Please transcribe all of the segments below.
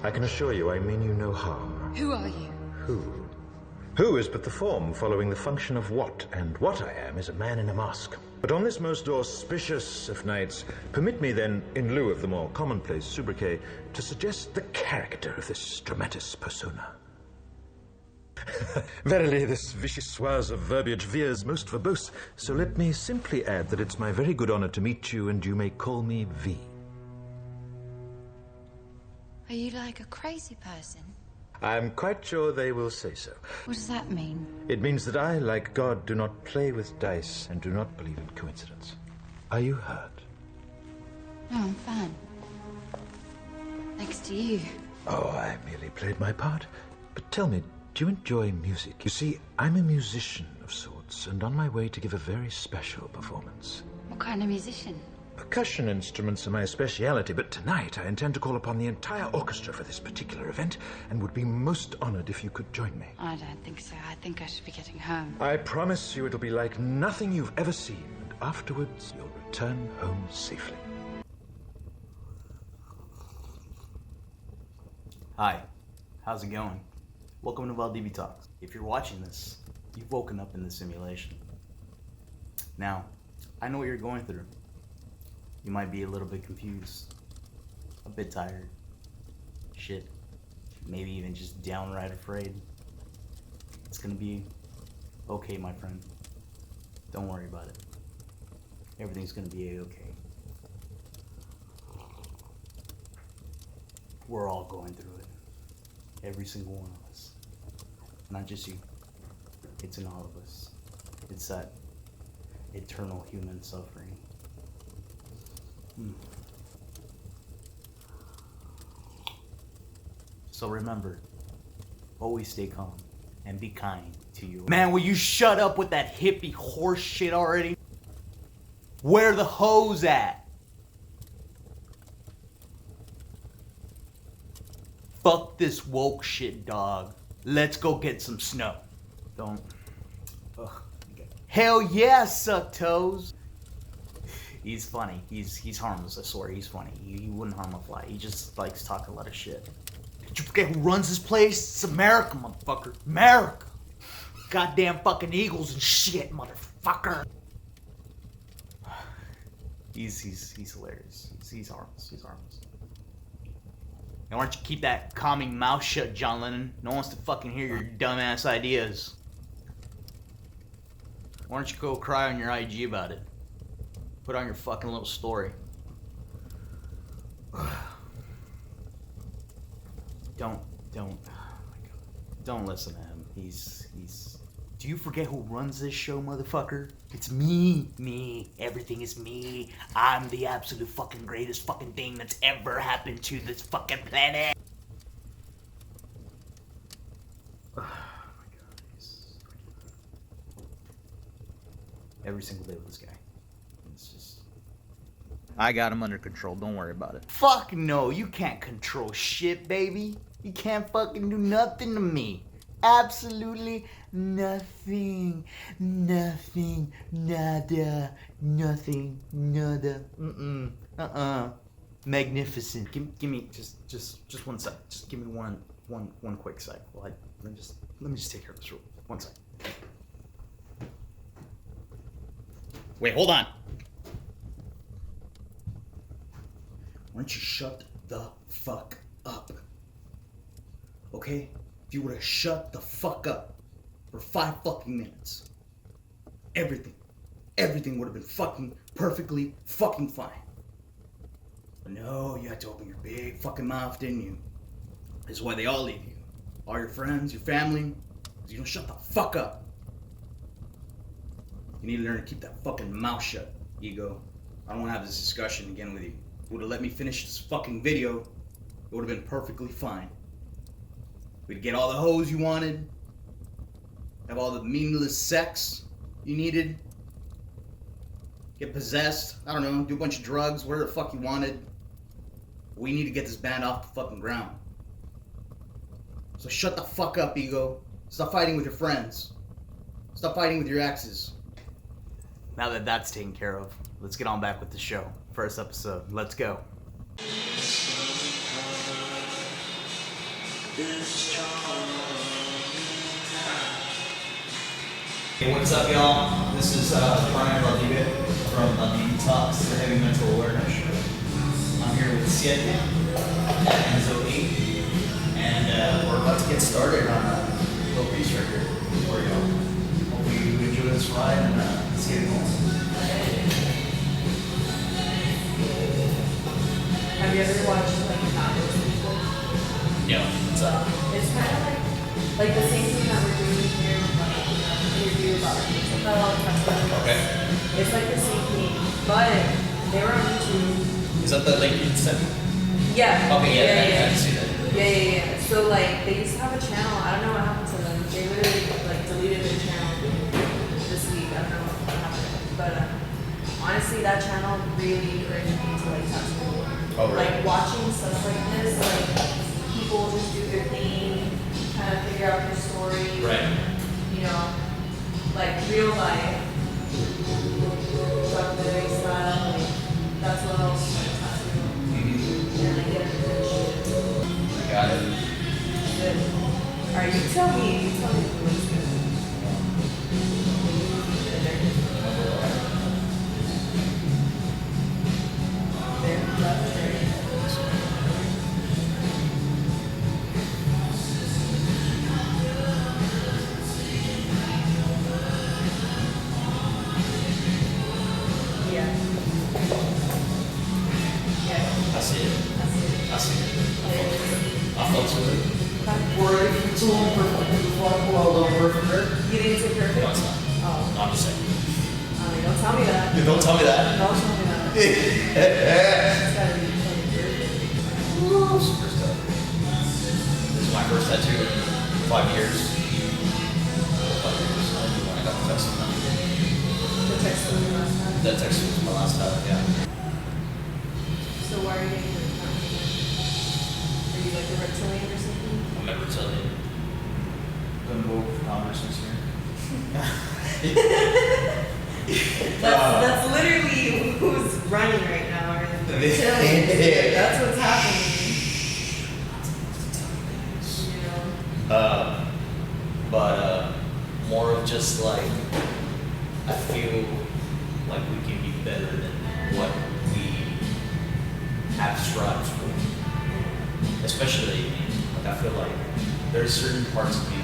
I can assure you I mean you no harm. Who are you? Who? Who is but the form following the function of what, and what I am is a man in a mask. But on this most auspicious of nights, permit me then, in lieu of the more commonplace sobriquet, to suggest the character of this dramatis persona. Verily, this vichyssoise of verbiage veers most verbose, so let me simply add that it's my very good honor to meet you, and you may call me V. Are you like a crazy person? I'm quite sure they will say so. What does that mean? It means that I, like God, do not play with dice and do not believe in coincidence. Are you hurt? No, I'm fine. Thanks to you. Oh, I merely played my part. But tell me, do you enjoy music? You see, I'm a musician of sorts, and on my way to give a very special performance. What kind of musician? Percussion instruments are my speciality, but tonight I intend to call upon the entire orchestra for this particular event, and would be most honored if you could join me. I don't think so. I think I should be getting home. I promise you it'll be like nothing you've ever seen, and afterwards you'll return home safely. Hi, how's it going? Welcome to Valdibitalks. If you're watching this, you've woken up in the simulation. Now, I know what you're going through. You might be a little bit confused, a bit tired, shit, maybe even just downright afraid. It's gonna be okay, my friend. Don't worry about it. Everything's gonna be a-okay. We're all going through it. Every single one of us. Not just you. It's in all of us. It's that eternal human suffering. So remember, always stay calm and be kind to you. Man, will you shut up with that hippie horse shit already? Where the hoes at? Fuck this woke shit, dog. Let's go get some snow. Don't. Ugh. Hell yeah, suck toes. He's funny. He's harmless, I swear. He's funny. He wouldn't harm a fly. He just likes talking a lot of shit. Did you forget who runs this place? It's America, motherfucker. America. Goddamn fucking Eagles and shit, motherfucker. He's hilarious. He's harmless. He's harmless. And why don't you keep that calming mouth shut, John Lennon? No one wants to fucking hear your dumbass ideas. Why don't you go cry on your IG about it? Put on your fucking little story. Don't, oh my God. Don't listen to him. He's, do you forget who runs this show, motherfucker? It's me. Everything is me. I'm the absolute fucking greatest fucking thing that's ever happened to this fucking planet. Oh my God. Every single day with this guy. It's just... I got him under control, don't worry about it. Fuck no, you can't control shit, baby. You can't fucking do nothing to me. Absolutely nothing. Nothing. Nada. Nothing. Nada. Magnificent. Give me just 1 sec. Just give me one quick sec. Well, let me just take care of this real quick. 1 sec. Wait, hold on. Why don't you shut the fuck up? Okay? If you would have shut the fuck up for 5 fucking minutes, everything would have been fucking perfectly fucking fine. But no, you had to open your big fucking mouth, didn't you? This is why they all leave you. All your friends, your family, because you don't shut the fuck up. You need to learn to keep that fucking mouth shut, ego. I don't want to have this discussion again with you. If you would have let me finish this fucking video, it would have been perfectly fine. We'd get all the hoes you wanted, have all the meaningless sex you needed, get possessed, I don't know, do a bunch of drugs, whatever the fuck you wanted. We need to get this band off the fucking ground. So shut the fuck up, ego. Stop fighting with your friends. Stop fighting with your exes. Now that that's taken care of, let's get on back with the show. First episode, let's go. Hey, what's up, y'all? This is Brian Valdibitalks from Valdibitalks, the Heavy Mental Awareness Show. I'm here with Siete at Enso 8, and we're about to get started on a little piece right here for y'all. Hopefully you enjoy this ride and let's get it going. Have you ever watched like Tacos before? Yeah, what's up? It's kind of like the same thing that we're doing here with like interview about Tacos. Okay. It's like the same thing, but they were on YouTube. Is that the link you sent me? Yeah. Okay, yeah, I can see that. Yeah. So like they used to have a channel. I don't know what happened to them. They literally like deleted their channel this week. I don't know what happened, but honestly, that channel really encouraged me to like tattoo. Oh, right. Like watching stuff like this, like people just do their thing, kind of figure out their story. Right. You know, like real life, documentary style. Like that's what else I tattoo. And like get into that shit. I got it. Good. Alright, you tell me. You tell me if it looks good. There, left, right. Yeah. I see it. I see it. I fucks with it. Okay. We're it's a little perfect before I pull out a little perfect there. You didn't say perfect? No, it's not. Oh. No, I'm just saying. I mean, don't tell me that. Yeah, don't tell me that. Don't tell me that. It's gotta be fucking perfect. Ooh, super stuff. This is my first tattoo in 5 years. 5 years. When I got the text. The text from the last time. That text was my last time, yeah. So why are you getting your account? Are you like a reptilian or something? I'm never telling you. Gonna go for commerce this year. That's literally who's running right now, or the reptilians. That's what's happening. You know? But more of just like, I feel like we can be better than what we have strived for. Especially, like I feel like there's certain parts of me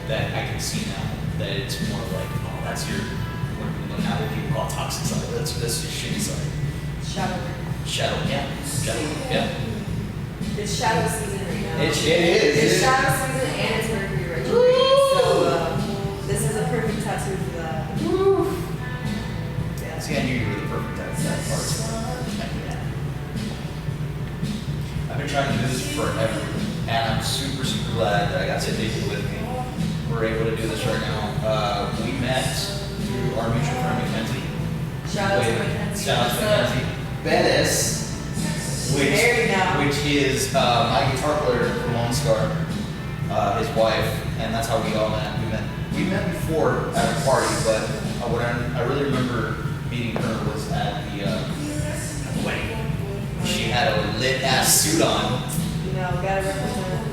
that I can see now that it's more like, oh, that's your, what now what people call toxic side. That's your shitty side. Shadow work. Shadow, yeah. It's shadow season right now. It is. It's shadow season and it's Mercury retrograde. So this is a perfect tattoo for that. Yeah. See, I knew you were the perfect type for that part. I've been trying to do this forever, and I'm super, super glad that I got Siete with me. We're able to do this right now. We met through our mutual friend Mackenzie. Shout out to Mackenzie. Shout out to Mackenzie. Bettis, Married now. which is my guitar player from Lone Star, his wife, and that's how we all met. We met before at a party, but what I really remember meeting her was at the wedding. She had a lit ass suit on. You know, gotta represent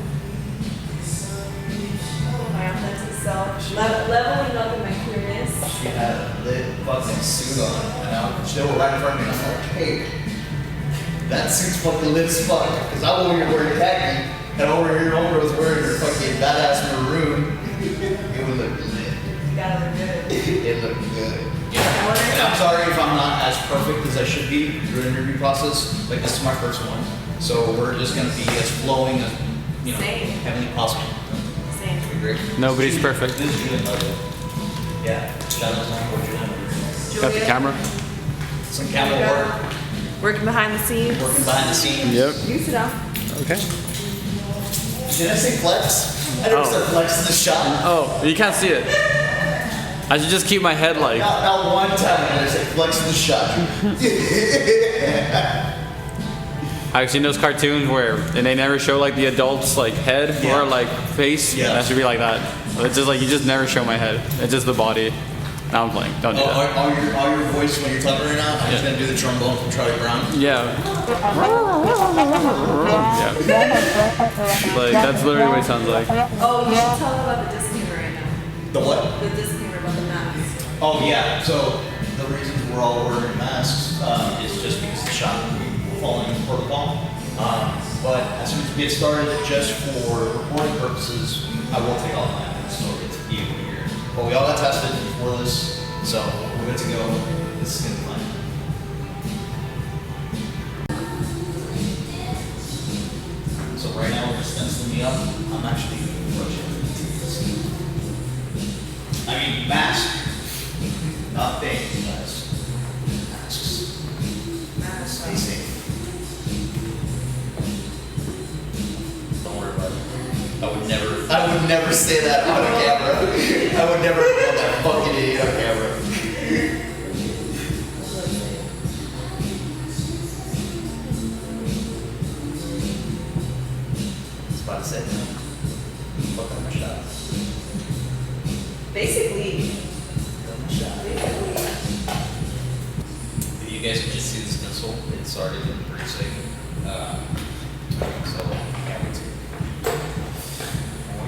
my authentic self. Leveling up in my queerness. She had a lit fucking suit on, and they were right in front of me, and I'm like, hey, that suit's fucking lit as fuck, because I'm over here wearing khaki, and over here Oprah was wearing her fucking badass maroon. It would look lit. You gotta look good. It looked good. Yeah. And I'm sorry if I'm not as perfect as I should be through the interview process. Like, this is my first one. So we're just going to be as flowing as, Same. heavenly possible. Same. Great. Nobody's perfect. This is good, by the way. Yeah. Shout out to Julian. Got the camera? Some camera work. Working behind the scenes. Working behind the scenes. Yep. You sit down. Okay. Did I say flex? I never said flex in the shot. Oh, you can't see it. I should just keep my head like. Not one time did I say flex in the shot. I've seen those cartoons where and they never show like the adult's like head or like face. Yeah. That should be like that. It's just like you just never show my head. It's just the body. No, I'm playing. Don't do Oh, that. all your voice when you're talking right now? I'm just gonna do the trombone from Charlie Brown. Yeah. Yeah. Like, that's literally what it sounds like. Oh, you should tell them about the disclaimer right now. The what? The disclaimer about the mask. Oh yeah. So the reason we're all wearing masks is just because the shot we're following protocol. But as soon as we get started, just for recording purposes, I will take off my mask in order to be able to hear. But we all got tested before this, so we're good to go. This is gonna be fun. So right now we're just stenciling me up. I'm actually approaching. I mean, mask. Not thing, guys. Masks. Stay safe. Don't worry about it. I would never say that on a camera. I would never call that fucking idiot on camera. It's about to say, fuck on my shot. Basically. If you guys could just see this pencil, it's already been pretty sick. So, can't wait to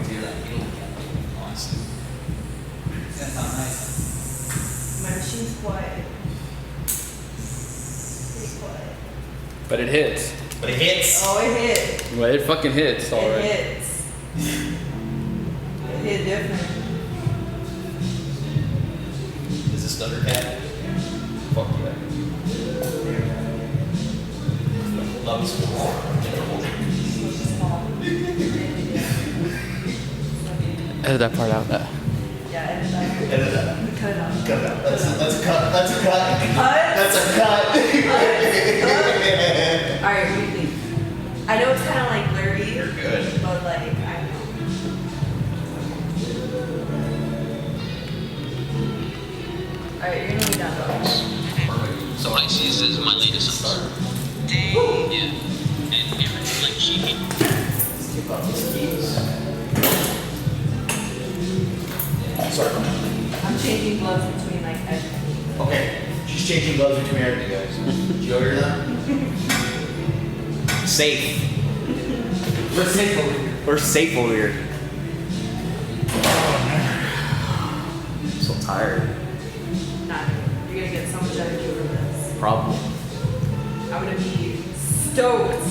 hear that needle again, honestly. That's not nice. My machine's quiet. Pretty quiet. But it hits. But it hits! Oh, it hit. Well, it fucking hits, It alright. hits. It hit different. Is this Thundercat? Fuck yeah. Love is cool. Edit that part out. Yeah, edit that. Edit that. Cut it out. Cut it out. That's a cut. That's a cut. Cut? That's a cut. Alright, what do you think? I know it's kind of like blurry. You're good. But like, I don't know. Alright, you're gonna be done though. Perfect. So Pisces is my latest star. Dang. Yeah. And Aaron's like cheeky. Let's keep up these keys. Sorry. I'm changing gloves between like everything. Okay. She's changing gloves between everything, guys. Did you hear that? Safe. We're safe over here. We're safe over here. I'm so tired. Not you're gonna get so much energy from this. Probably. I'm gonna be stoked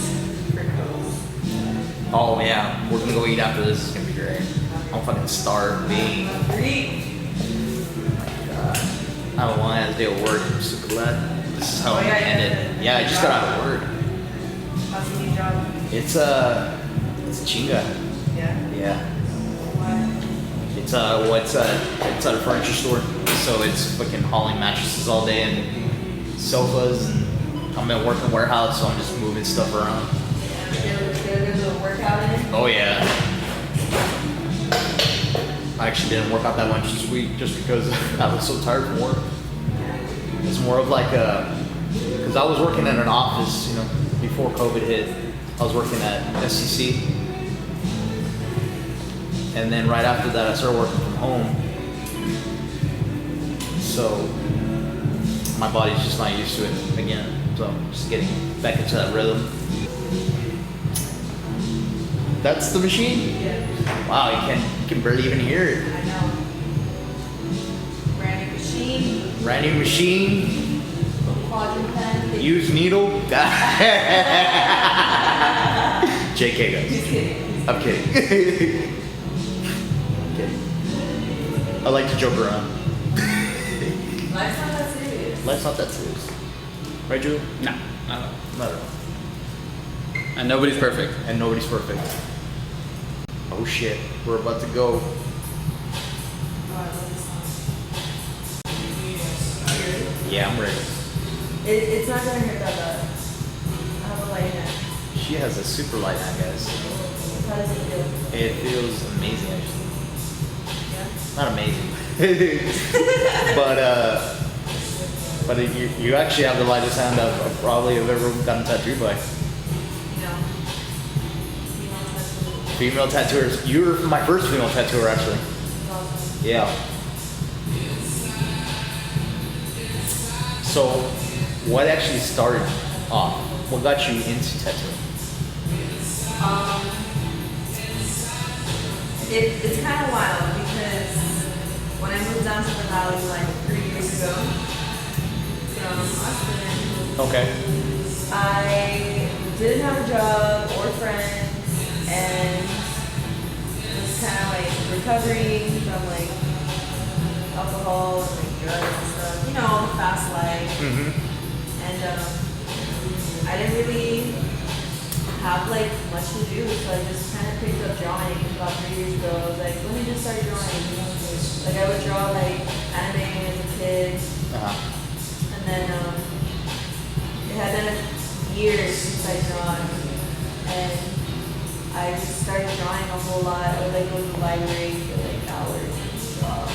for Coast. Oh yeah, we're gonna go eat after this. It's gonna be great. I'm fucking starving. Hungry. I have a long ass day of work. I'm so glad this is how Oh, I'm yeah, gonna end yeah, it. Yeah, I just got out of work. How's the new job? It's a chinga. Yeah. Yeah. Why? It's it's at a furniture store. So it's fucking hauling mattresses all day and sofas, and I'm at work in warehouse, so I'm just moving stuff around. Yeah. Get a little workout in. Oh yeah. I actually didn't work out that much this week just because I was so tired from work. It's more of like because I was working in an office, before COVID hit. I was working at SCC, and then right after that, I started working from home. So my body's just not used to it again. So I'm just getting back into that rhythm. That's the machine? Yeah. Wow, you can barely even hear it. I know. Brand new machine. Brand new machine. Quadrant pen. Used needle. JK guys. Just kidding. I'm kidding. I'm kidding. I like to joke around. Life's not that serious. Life's not that serious. Right, Julie? No, not at all. Not at all. And nobody's perfect. And nobody's perfect. Oh shit, we're about to go. Oh, I love this song. Are you ready? Yeah, I'm ready. It's not gonna hurt that bad. I have a light neck. She has a super light now, guys. How does it feel? It feels amazing, actually. Yeah? Not amazing. but you actually have the lightest hand I've probably have ever gotten tattooed by. You know. You want to touch Female tattooers. You were my first female tattooer, actually. the awesome. Yeah. So, what actually started off? What got you into tattooing? It's kind of wild because when I moved down to the valley like 3 years ago from Austin, Okay. I didn't have a job or friends and was kind of like recovering from like alcohol and like drugs and stuff, you know, the fast life. And I didn't really have like much to do, so I just kind of picked up drawing about 3 years ago. I was like, let me just start drawing. Like I would draw like anime as a kid, and then it had been years since I drawn, and I just started drawing a whole lot. I would like go to the library for like hours and stuff,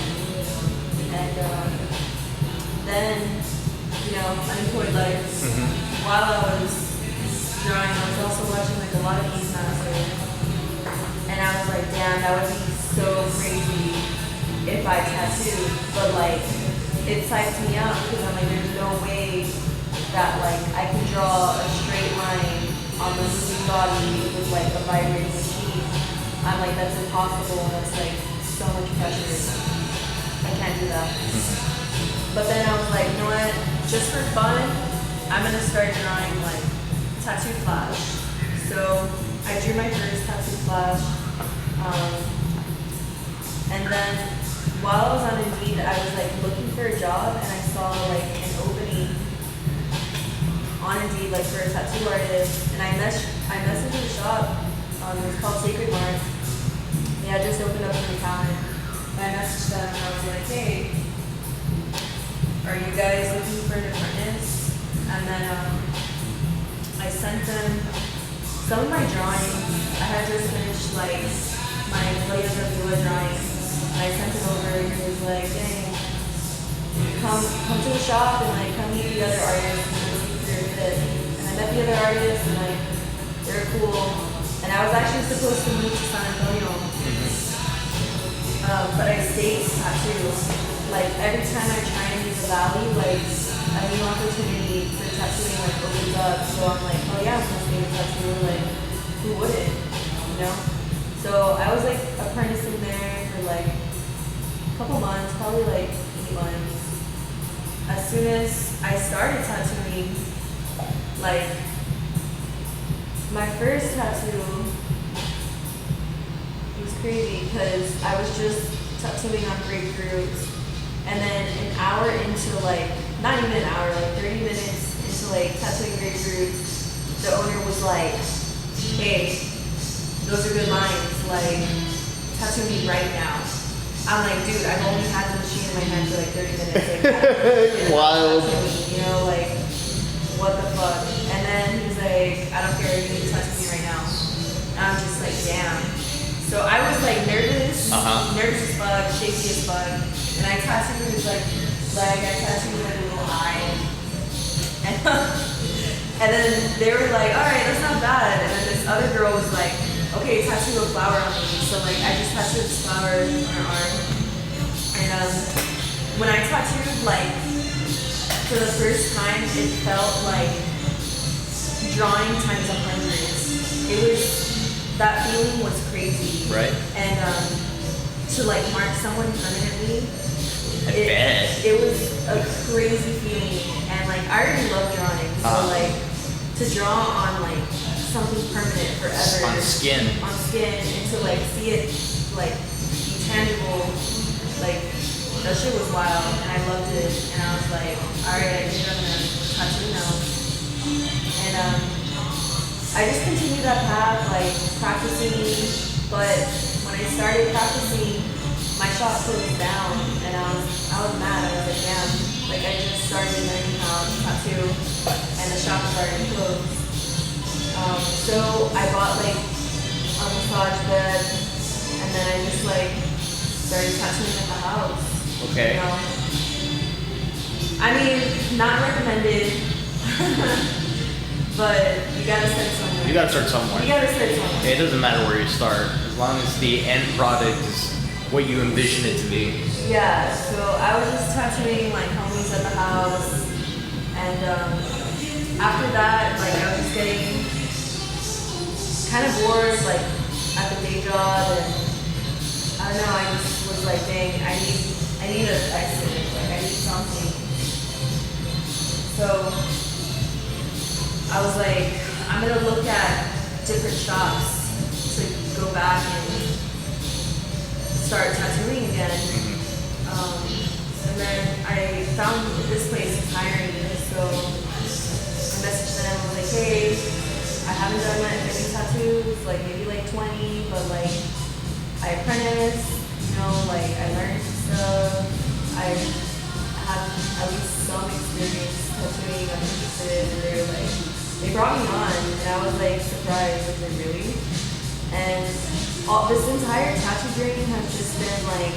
and then unemployed life. While I was drawing, I was also watching like a lot of East Masters, and I was like, damn, that would be so crazy if I tattooed, but like it psyched me out because I'm like, there's no way that like I can draw a straight line on the moving body with like a vibrating machine. I'm like, that's impossible, and that's like so much pressure. I can't do that. But then I was like, you know what? Just for fun, I'm gonna start drawing like tattoo flash. So I drew my first tattoo flash, and then while I was on Indeed, I was like looking for a job, and I saw like an opening on Indeed like for a tattoo artist, and I messaged the shop. It was called Sacred Mark. They had just opened up in the town. And I messaged them and I was like, hey, are you guys looking for an apprentice? And then I sent them some of my drawings. I had just finished like my latest Avila drawings. And I sent it over and he was like, dang, come to the shop and like come meet the other artists and see if you're fit. And I met the other artists and like they're cool. And I was actually supposed to move to San Antonio. But I stayed in tattoo. Like every time I try and leave the valley, like a new opportunity for tattooing like opens up. So I'm like, oh yeah, I'm gonna stay in tattoo. Like, who wouldn't? You know? So I was like apprenticing there for like a couple months, probably like 8 months. As soon as I started tattooing, like my first tattoo, it was crazy because I was just tattooing on grapefruits, and then an hour into like, not even an hour, like 30 minutes into like tattooing grapefruits, the owner was like, hey, those are good lines, like tattoo me right now. I'm like, dude, I've only had the machine in my hand for like 30 minutes. Like, wild. You know, like, what the fuck? And then he was like, I don't care, you need to tattoo me right now. And I'm just like, damn. So I was like nervous as fuck, shaky as fuck. And I tattooed his like leg, I tattooed like a little eye. And then they were like, alright, that's not bad. And then this other girl was like, okay, tattoo a flower on me. So like I just tattooed this flower on her arm. And when I tattooed, like for the first time, it felt like drawing times 100. It was, that feeling was crazy. Right. And to like mark someone permanently, I it was a crazy feeling. And like I already love drawing, so like to draw on like something permanent forever. On skin. On skin, and to like see it like be tangible, like that shit was wild, and I loved it. And I was like, alright, I think I'm gonna tattoo now. And I just continued that path, like practicing. But when I started practicing, my shop closed down, and I was mad. I was like, damn, like I just started learning how to tattoo, and the shop was already closed. So I bought like a massage bed, and then I just like started tattooing at the house. Okay. You know? I mean, not recommended, but you gotta start somewhere. You gotta start somewhere. You gotta start somewhere. It doesn't matter where you start, as long as the end product is what you envision it to be. Yeah, so I was just tattooing like homies at the house, And after that, like I was just getting kind of bored, like at the day job, and I don't know. I just was like, dang, I need a exit. Like I need something. So I was like, I'm gonna look at different shops to go back and start tattooing again. And then I found this place is hiring me, so I messaged them. I was like, hey, I haven't done many tattoos, like maybe like 20, but like I apprenticed, you know, like I learned stuff. I have at least some experience tattooing. I'm interested. And they're like, they brought me on, and I was like surprised, like really. And this entire tattoo journey has just been like,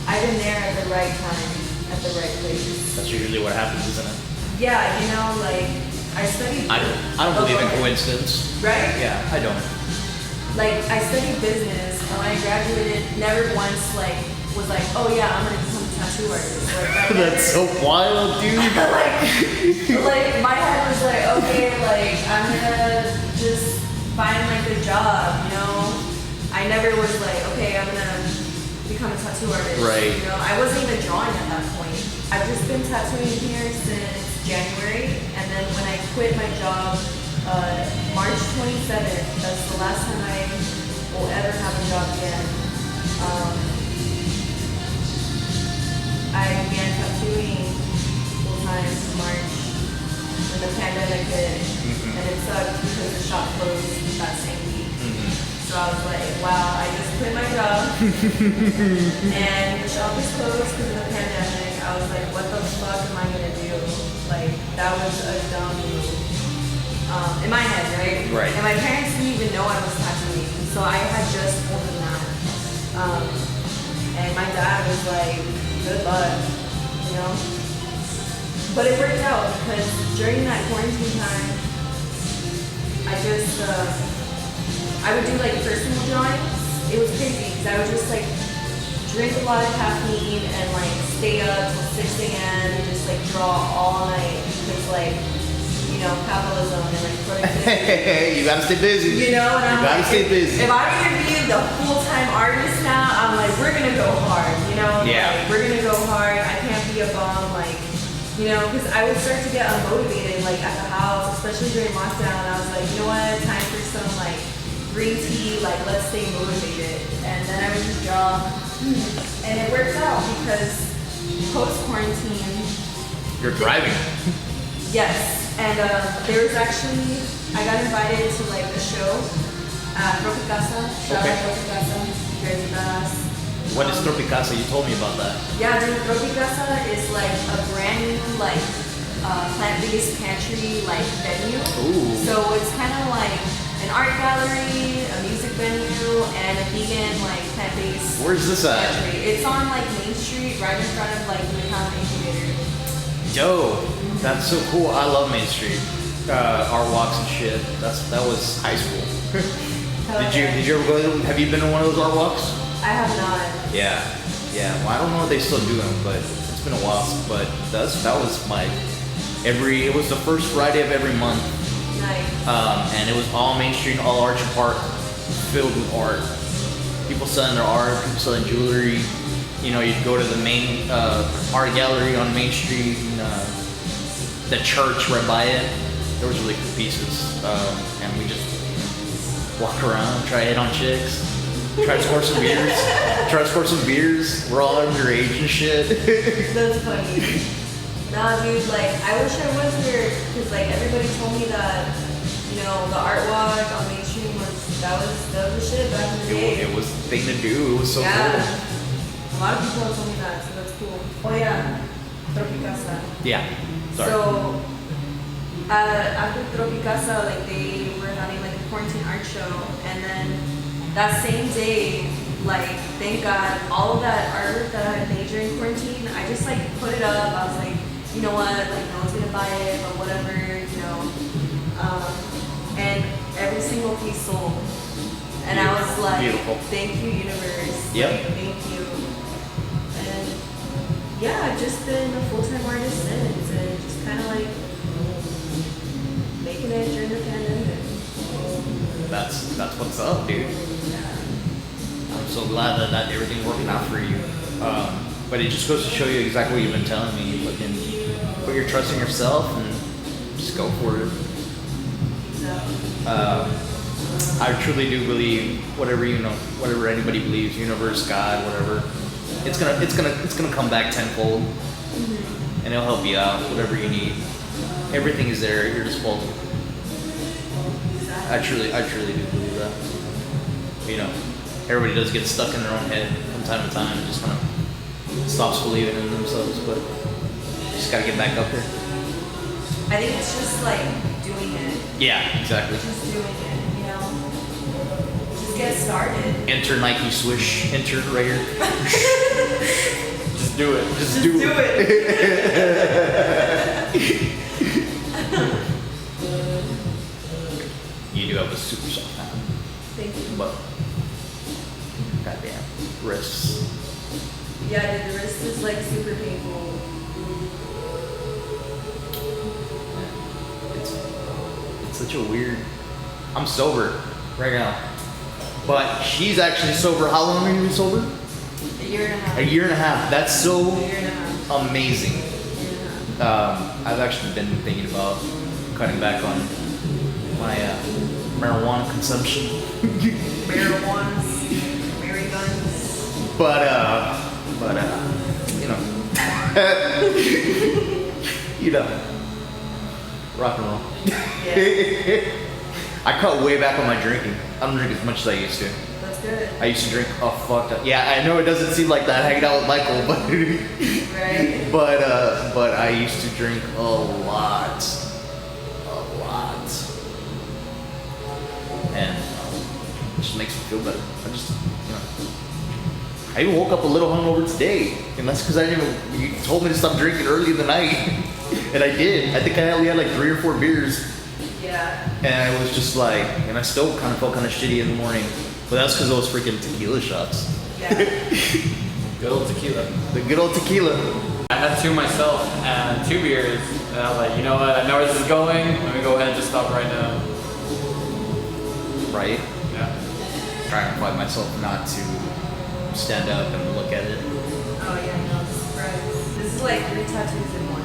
I've been there at the right time, at the right place. That's usually what happens, isn't it? Yeah, you know, like I studied. I don't believe in coincidence. Right? Yeah, I don't. Like I studied business, and when I graduated, never once like was like, oh yeah, I'm gonna become a tattoo artist. Like, That's so wild, dude. like my head was like, okay, like I'm gonna just find like a job, you know. I never was like, okay, I'm gonna become a tattoo artist. Right. You know, I wasn't even drawing at that point. I've just been tattooing here since January, and then when I quit my job, March 27th, that's the last time I will ever have a job again. I began tattooing full time in March when the pandemic hit, and it sucked because the shop closed that same week. So I was like, wow, I just quit my job, and the shop was closed because of the pandemic. I was like, what the fuck am I gonna do? Like, that was a dumb move. In my head, right? Right. And my parents didn't even know I was tattooing, so I had just told them that. And my dad was like, good luck, you know? But it worked out because during that quarantine time, I just, I would do like personal drawings. It was crazy because I would just like drink a lot of caffeine and like stay up till 6 a.m. and just like draw all night because like, you know, capitalism and like productivity. You gotta stay busy. You know, and I'm gotta like, stay busy. if I'm gonna be the full-time artist now, I'm like, we're gonna go hard, you know? Yeah. Like, we're gonna go hard. I can't be a bum, like, you know, because I would start to get unmotivated, like at the house, especially during lockdown. I was like, you know what? Time for some like green tea. Like, let's stay motivated. And then I would just draw, and it worked out because post-quarantine. You're driving. Yes. And there was actually, I got invited to like a show at Tropicasa. Shout out Tropicasa. You guys are badass. What is Tropicasa? You told me about that. Yeah, dude, Tropicasa is like a brand new like plant-based pantry like venue. Ooh. So it's kind of like an art gallery, a music venue, and a vegan like plant-based. Where's this at? Pantry. It's on like Main Street, right in front of like the McCown Incubator. Yo, that's so cool. I love Main Street. Art walks and shit. That was high school. Did you ever go to, have you been to one of those art walks? I have not. Yeah. Well, I don't know if they still do them, but it's been a while. But that was my it was the first Friday of every month. Nice. And it was all Main Street, all Archer Park, filled with art. People selling their art, people selling jewelry. You know, you'd go to the main art gallery on Main Street, and the church right by it. There was really cool pieces, and we just walk around, try to hit on chicks, try to score some beers. We're all underage and shit. That's funny. Nah, dude, like, I wish I was here, because, like, everybody told me that, you know, the art walk on Main Street that was the shit back in the day. It was the thing to do. It was so yeah. cool. A lot of people have told me that, so that's cool. Oh, yeah. Tropicasa. Yeah. Sorry. So, after Tropicasa, like, they were having, like, a quarantine art show, and then that same day, like, thank God, all of that artwork that I had made during quarantine, I just, like, put it up. I was like, you know what, like, no one's gonna buy it, but whatever, you know. And every single piece sold. And I was like, beautiful. Thank you, universe. Yep. Like, thank you. And yeah, I've just been a full-time artist since, and just kind of like making it during the pandemic. That's what's up, dude. I'm so glad that everything's working out for you. But it just goes to show you exactly what you've been telling me. Fucking put your trust in yourself and just go for it. I truly do believe whatever anybody believes, universe, God, whatever, it's gonna come back tenfold, and it'll help you out, whatever you need. Everything is there at your disposal. I truly do believe that. You know, everybody does get stuck in their own head from time to time and just kind of stops believing in themselves, but just gotta get back up there. I think it's just like doing it. Yeah, exactly. Just doing it, you know? Just get started. Enter Nike swish, enter right here. Just do it. Just do it. You do have a super soft hand. Thank you. But goddamn wrists. Yeah, dude, the wrist is like super painful. It's such a weird. I'm sober right now, but she's actually sober. How long have you been sober? A year and a half. A year and a half. That's so A year and a half. amazing. A year and a half. I've actually been thinking about cutting back on my marijuana consumption. Marijuana, Mary guns. But you know, rock and roll. Yeah. I cut way back on my drinking. I don't drink as much as I used to. That's good. I used to drink a fuck ton. Yeah, I know it doesn't seem like that hanging out with Michael, but Right. but I used to drink a lot, and it just makes me feel better. I even woke up a little hungover today, and that's because you told me to stop drinking early in the night, and I did. I think I only had like 3 or 4 beers. Yeah. And I was just like, and I still kind of felt kind of shitty in the morning, but that's because of those freaking tequila shots. Yeah. Good old tequila. The good old tequila. I had 2 myself and 2 beers, and I was like, you know what? I know where this is going. Let me go ahead and just stop right now. Right? Yeah. Trying to fight myself not to stand up and look at it. Oh yeah, no, this is right. This is like 3 tattoos in one.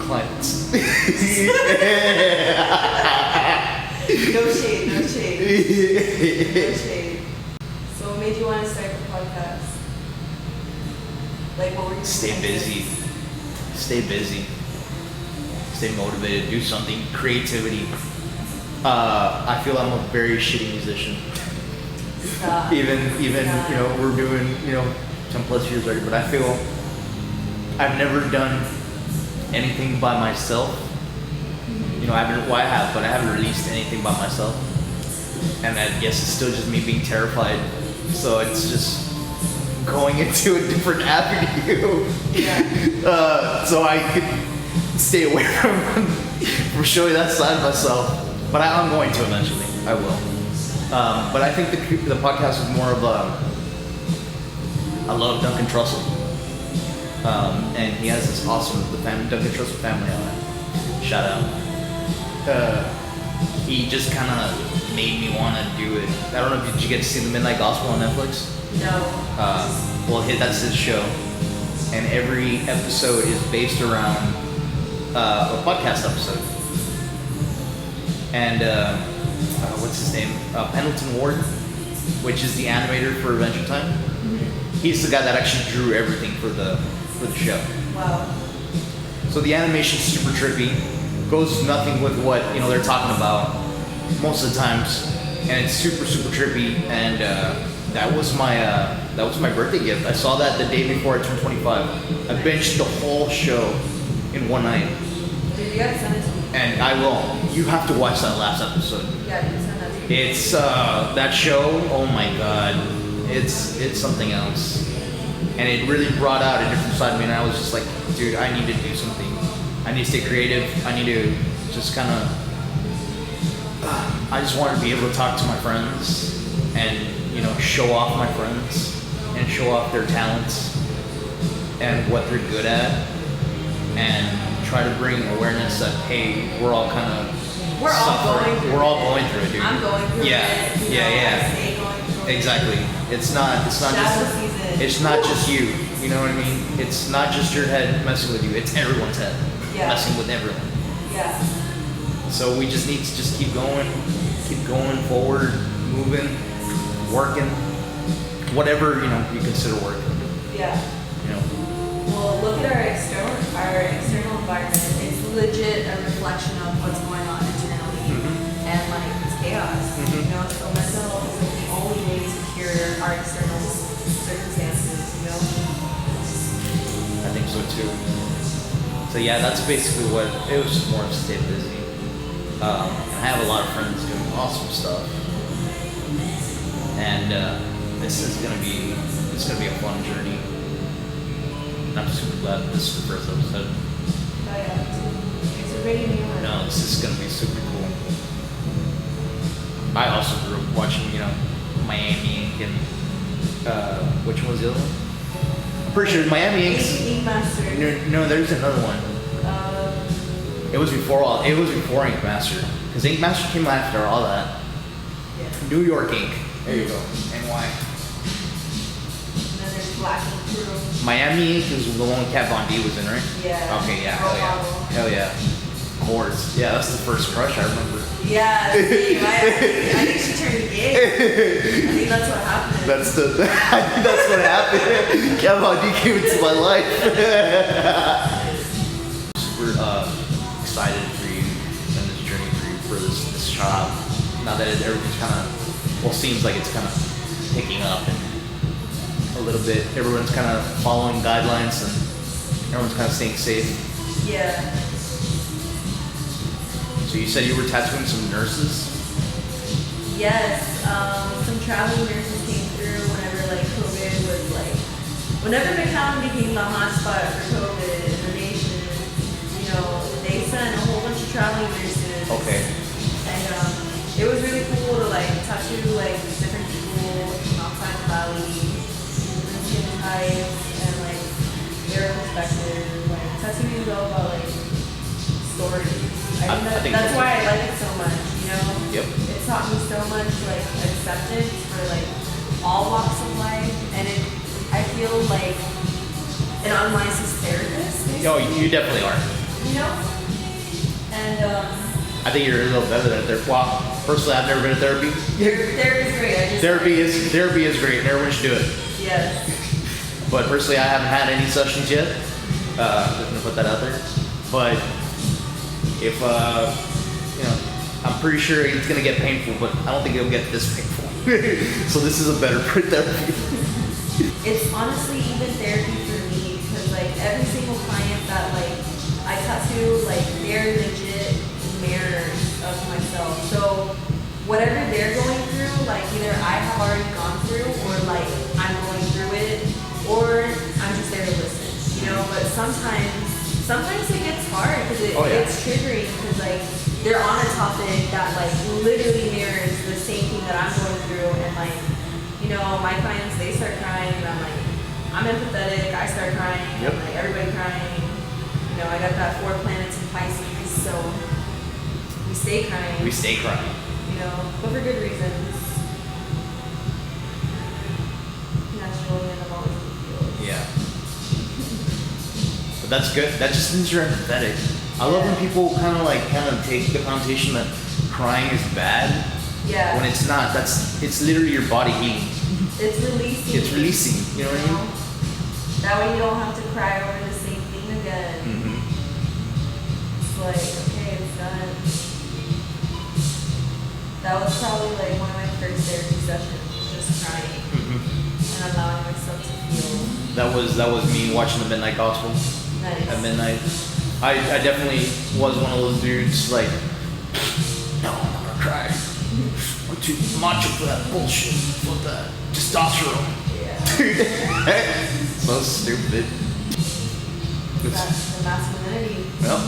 Clients. No shade, no shade. No shade. So what made you want to start the podcast? Like what were you Stay busy. Stay busy. Stay motivated. Do something. Creativity. I feel I'm a very shitty musician. Stop. Even Stop. you know, we're doing 10 plus years already, but I feel I've never done anything by myself. You know, I have, but I haven't released anything by myself. And I guess it's still just me being terrified. So it's just going into a different avenue. Yeah. So I could stay away from showing that side of myself. But I'm going to eventually. I will. But I think the podcast is more of I love Duncan Trussell. And he has this awesome, Duncan Trussell family on it. Shout out. He just kind of made me want to do it. I don't know if did you get to see the Midnight Gospel on Netflix? No. Well, that's his show, and every episode is based around a podcast episode. And what's his name? Pendleton Ward, which is the animator for Adventure Time. Mm-hmm. He's the guy that actually drew everything for the show. Wow. So the animation's super trippy, goes nothing with what they're talking about most of the times, and it's super trippy. And that was my birthday gift. I saw that the day before I turned 25. I binged the whole show in one night. Dude, you gotta send it to me. And I will. You have to watch that last episode. Yeah, you send that to me. It's that show. Oh my god, it's something else. And it really brought out a different side of me. And I was just like, dude, I need to do something. I need to stay creative. I need to just kind of. I just wanted to be able to talk to my friends and show off my friends and show off their talents and what they're good at. and try to bring awareness that hey, we're all kind of We're all going through We're all it. going through it, dude. I'm going through Yeah, it. you yeah, know, yeah. I stay going through it. Exactly. It's not Shadow just season. it's not just you. You know what I mean? It's not just your head messing with you. It's everyone's head messing with everyone. Yeah. So we just need to just keep going forward, moving, working, whatever you consider working. Yeah. You know. Well, look at our external environment. It's legit a reflection of what's going on internally, and like it's chaos. You know, so mental health is like the only way to cure our external circumstances. You know. I think so too. So yeah, that's basically what it was. Just more of stay busy. I have a lot of friends doing awesome stuff, and it's gonna be a fun journey. And I'm super glad that this is the first episode. Oh yeah. It's already new. No, this is gonna be super cool. I also grew up watching, Miami Ink and which one was the other one? I'm pretty sure Miami Ink's. Ink Master. No, there's another one. It was before Ink Master, because Ink Master came after all that. Yeah. New York Ink. There you go. NY. And then there's Black Ink Crew. Miami Ink is the one Kat Von D was in, right? Yeah. Okay, yeah, Role hell yeah. model. Hell yeah. Of course. Yeah, that's the first crush I remember. Yeah, same. I think she turned gay. I think that's what happened. That's what happened. Kat Von D came into my life. Super excited for you and this journey for you for this job. Now that everything's kind of, seems like it's kind of picking up and a little bit. Everyone's kind of following guidelines and everyone's kind of staying safe. Yeah. So you said you were tattooing some nurses? Yes. Some traveling nurses came through whenever like COVID was like, whenever McAllen became the hotspot for COVID in the nation. They sent a whole bunch of traveling nurses. Okay. And it was really cool to like tattoo like different people from outside the valley, different skin types, and like their perspective. Like tattooing is all about like stories. I think that's why I like it so much. Yep. It taught me so much like acceptance for like all walks of life, and I feel like an unlicensed therapist. Basically. Oh, you definitely are. And I think you're a little better than therapy. Well, personally, I've never been to therapy. therapy's great. Therapy is great, and everyone should do it. Yes. But personally, I haven't had any sessions yet. Just gonna put that out there. But if I'm pretty sure it's gonna get painful, but I don't think it'll get this painful. So this is a better therapy. It's honestly even therapy for me because like every single client that like I tattoo, like they're legit mirrors of myself. So whatever they're going through, like either I have already gone through or like I'm going through it or I'm just there to listen, but sometimes it gets hard because it's triggering because like they're on a topic that like literally mirrors the same thing that I'm going through and like, my clients, they start crying and I'm empathetic, I start crying, Yep. and like everybody crying. I got that 4 planets in Pisces, so we stay crying. But for good reasons. Naturally, and I'm always feels. Yeah. But that's good. That just means you're empathetic. I love when people kind of take the connotation that crying is bad. Yeah. When it's not. It's literally your body healing. It's releasing. You know what I mean? That way you don't have to cry over the same thing again. Mm-hmm. It's like, okay, it's done. That was probably like one of my first therapy sessions, just crying and allowing myself to feel. That was me watching the Midnight Gospel. Nice. At midnight. I definitely was one of those dudes like, no, I'm not gonna cry. I'm too macho for that bullshit. For that testosterone. Yeah. So stupid. That's the masculinity. Well.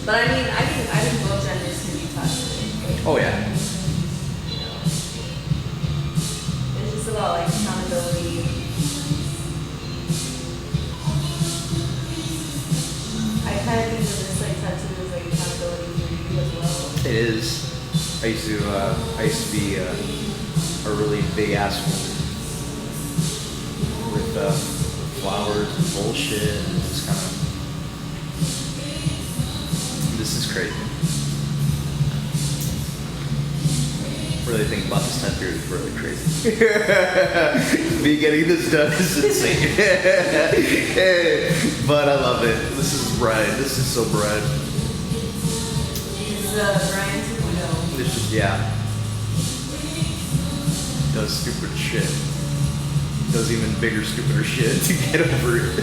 But I think both genders can be toxic. Oh yeah. It's just about like accountability. It is. I used to be a really big asshole with flowers and bullshit and just kind of. This is crazy. Really thinking about this time period is really crazy. Me getting this done is insane. But I love it. This is Brian. This is so Brian. He's Brian 2.0. This is, yeah. Does stupid shit. Does even bigger, stupider shit to get over it.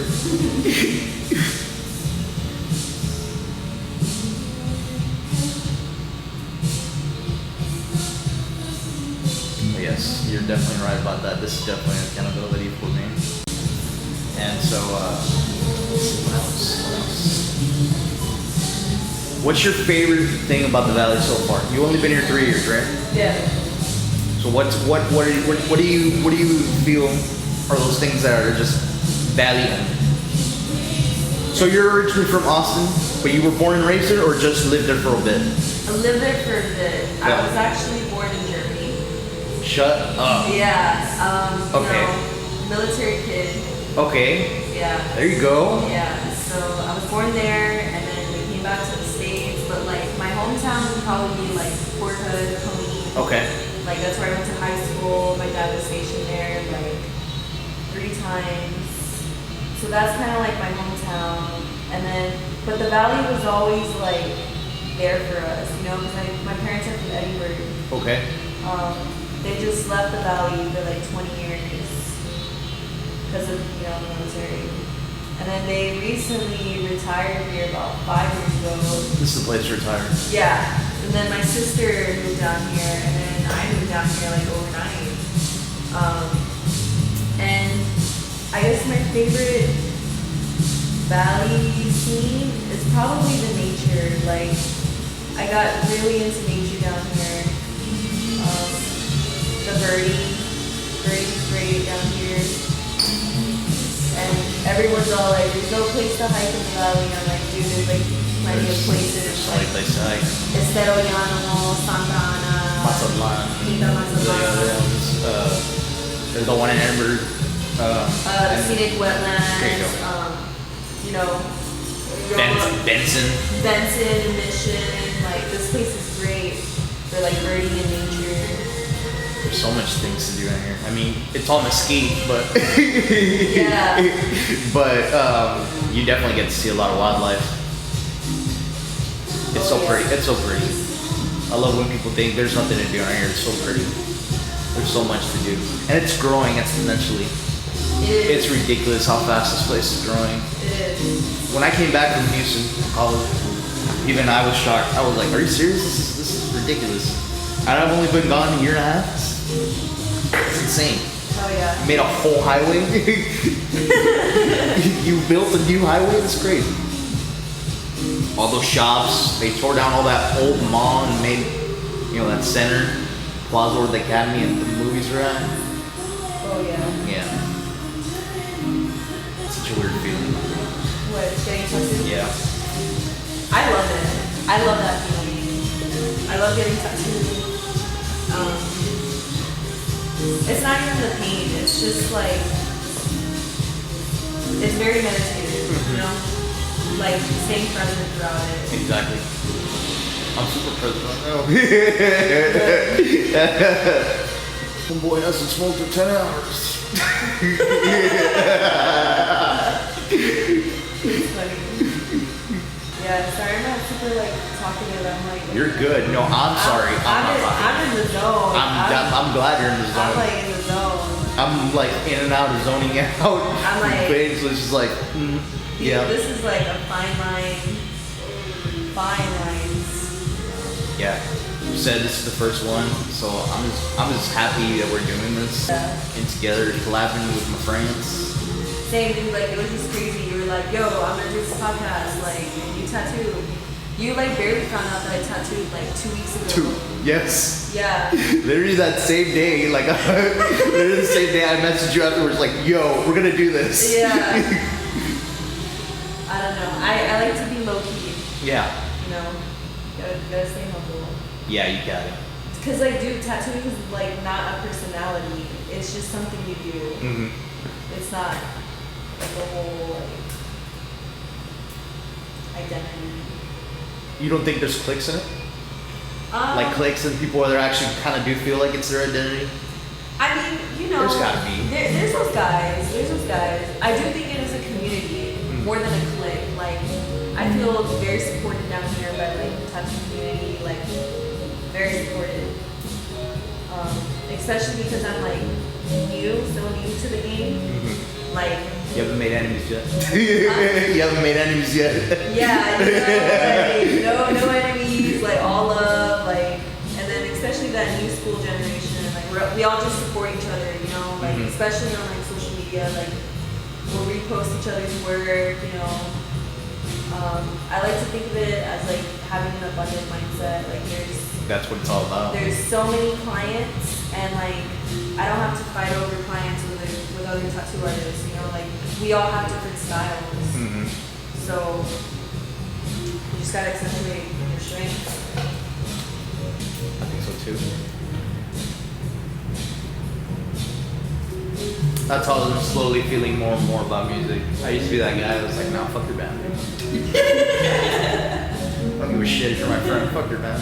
Yes, you're definitely right about that. This is definitely an accountability for me. And so, let's see, what else? What's your favorite thing about the Valley so far? You've only been here 3 years, right? Yeah. So what do you feel are those things that are just Valley only? So you're originally from Austin, but you were born and raised there, or just lived there for a bit? I lived there for a bit. Yeah. I was actually born in Germany. Shut up. Yeah. Okay. You know, military kid. Okay. Yeah. There you go. Yeah. So I was born there, and then we came back to the States. But like my hometown would probably be like Fort Hood, Coney. Okay. Like that's where I went to high school. My dad was stationed there like 3 times. So that's kind of like my hometown. And then, but the Valley was always like there for us, you know, because my parents are from Edinburgh. Okay. They just left the Valley for like 20 years because of, you know, the military. And then they recently retired here about 5 years ago. This is the place to retire. Yeah. And then my sister moved down here, and then I moved down here like overnight. And I guess my favorite Valley scene is probably the nature. Like, I got really into nature down here. The birdie's great down here. And everyone's all like, there's no place to hike in the Valley. I'm like, dude, there's like plenty of places. There's so many places to hike. Estero Llano, Santa Ana, Mazatlan. Quinta Mazatlan. There's the one in Edinburgh. The scenic wetlands. There you go. You know, Benson. Mission. Like, this place is great for like birding and nature. There's so much things to do out here. I mean, it's all mesquite, but Yeah. but you definitely get to see a lot of wildlife. It's so pretty. It's so pretty. I love when people think there's nothing to do out here. It's so pretty. There's so much to do, and it's growing exponentially. It's ridiculous how fast this place is growing. It is. When I came back from Houston college, even I was shocked. I was like, "Are you serious? This is ridiculous." And I've only been gone a year and a half. It's insane. Oh yeah. You made a whole highway. You built a new highway. That's crazy. All those shops. They tore down all that old mall and made, you know, that center plaza where the academy and the movies are at. Oh yeah. Yeah. Such a weird feeling. What, getting tattooed? Yeah. I love it. I love that feeling. I love getting tattooed. It's not even the pain. It's just like, it's very meditative, you know? Like staying present throughout it. Exactly. I'm super present right now. Homeboy hasn't smoked in 10 hours. It's funny. Yeah, sorry, I'm not super like talkative. I'm like. You're good. No, I'm sorry. I'm in the zone. I'm glad you're in the zone. I'm like in the zone. I'm like in and out of zoning out. I'm like. So it's just like, yeah. This is like a fine line. Fine lines. Yeah. You said this is the first one, so I'm just happy that we're doing this and together, collabing with my friends. Same dude, like it was just crazy. You were like, yo, I'm gonna do this podcast, like, and you tattooed. You like barely found out that I tattooed like 2 weeks ago. Yes. Yeah. Literally that same day, like literally the same day I messaged you afterwards, like, yo, we're gonna do this. Yeah. I don't know. I like to be low key. Yeah. You know, gotta stay humble. Yeah, you got it. Because like, dude, tattooing is like not a personality. It's just something you do. Mm-hmm. It's not like a whole like identity. You don't think there's clicks in it? Like Um, clicks and people where they actually kind of do feel like it's their identity? I mean, you know, There's gotta be. There's those guys. There's those guys. I do think it is a community more than a clique. Like, I feel very supported down here by like the tattoo community. Like, very supported. Especially because I'm like so new to the game. Like, You haven't made enemies yet. You haven't made enemies yet. yeah, you know, like no enemies, like all love, like, and then especially that new school generation, like we all just support each other, you know, like especially on like social media, like we'll repost each other's work, you know. I like to think of it as like having an abundant mindset. Like That's what it's all about. there's so many clients, and like I don't have to fight over clients with other tattoo artists, you know, like we all have different styles. So you just gotta accentuate your strengths. I think so too. That's how I'm slowly feeling more and more about music. I used to be that guy that was like, nah, fuck your band. I don't give a shit if you're my friend, fuck your band.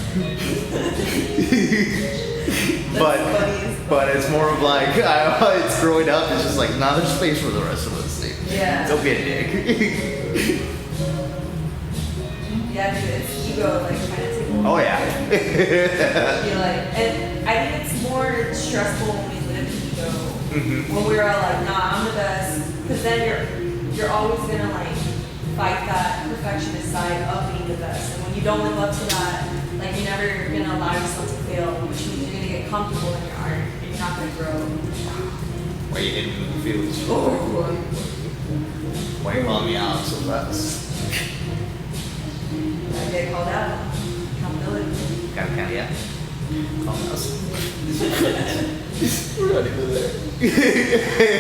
but it's more of like, it's growing up, it's just like, nah, there's space for the rest of us. Yeah. Don't be a dick. Yeah, dude, it's ego, like kind of taking Oh yeah. feel like, and I think it's more stressful when we live in ego. When we're all like, nah, I'm the best, because then you're always gonna like fight that perfectionist side of being the best, and when you don't live up to that, like you're never gonna allow yourself to fail, which means you're gonna get comfortable in your art, and you're not gonna grow. Why you hitting me in the fields? Oh, Why you calling me out so fast? I get called out. Accountability. Kind of, yeah. Calling us. We're not even there.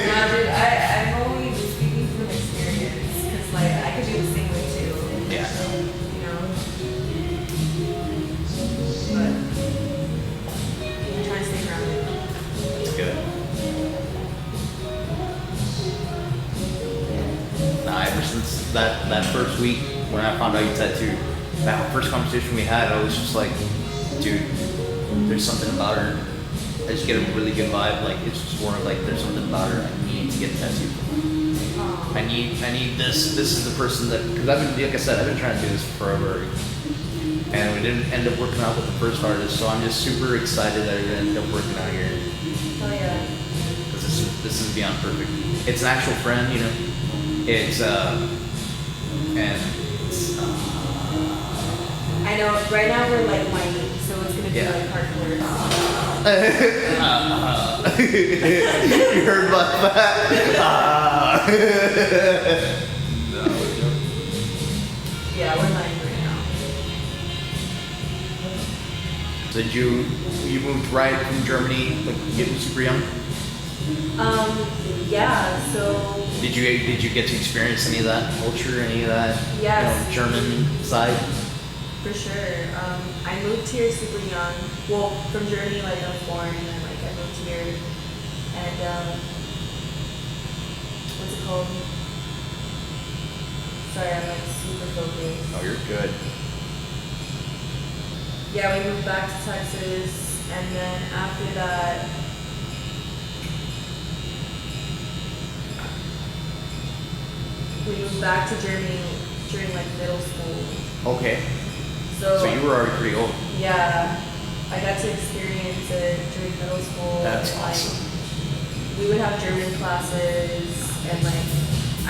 Nah, dude, I'm only speaking from experience, because like I could do the same way too. Yeah. You know. But I'm trying to stay grounded. That's good. Nah, ever since that first week when I found out you tattooed, that first conversation we had, I was just like, dude, there's something about her. I just get a really good vibe. Like it's just more of like there's something about her. I need to get tattooed. I need this. This is the person that, because I've been, like I said, I've been trying to do this forever, and we didn't end up working out with the first artist. So I'm just super excited that it ended up working out here. Oh yeah. Because this is beyond perfect. It's an actual friend, you know. It's and it's, I know. Right now we're like whiny, so it's gonna be Yeah. like hardcore. you heard about that? Yeah, we're whiny right now. So did you moved right from Germany, like getting super young? Yeah. So Did you get to experience any of that culture, any of that Yes. German side? for sure. I moved here super young. Well, from Germany, like I was born, and then like I moved here, and what's it called? Sorry, I'm like super focused. Oh, you're good. Yeah, we moved back to Texas, and then after that, we moved back to Germany during like middle school. Okay. So you were already pretty old. yeah, I got to experience it during middle school. That's and, awesome. Like, we would have German classes, and like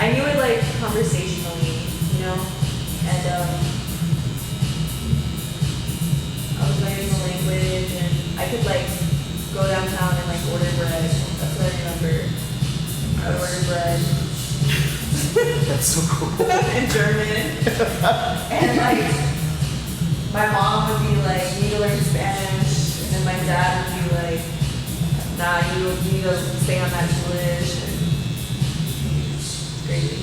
I knew it like conversationally, you know, and I was learning the language, and I could like go downtown and like order bread. That's what I remember. I would order bread. That's so cool. In German. And like my mom would be like, you need to learn Spanish, and then my dad would be like, nah, you need to stay on that English. And it's crazy.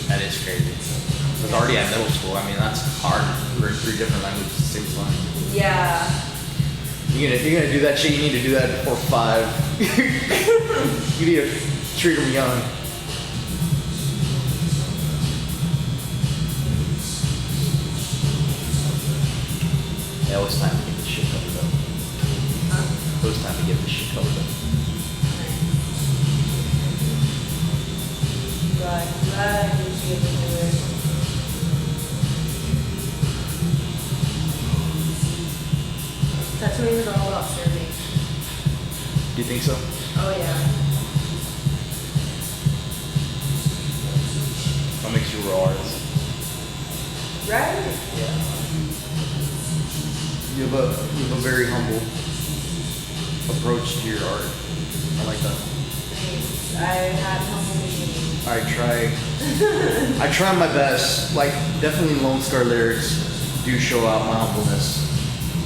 That is crazy. Because already at middle school, I mean, that's hard. Learn 3 different languages at the same time. Yeah. If you're gonna do that shit, you need to do that before 5. You need to treat them young. Yeah, it's time to get this shit covered up. Huh? It was time to get this shit covered up. Glad you was able to do it. Tattooing is all about serving. Do you think so? Oh yeah. What makes you a real artist? Right? Yeah. You have a very humble approach to your art. I like that. Thanks. I had humble beginnings. I try my best. Like definitely Lone Star lyrics do show out my humbleness,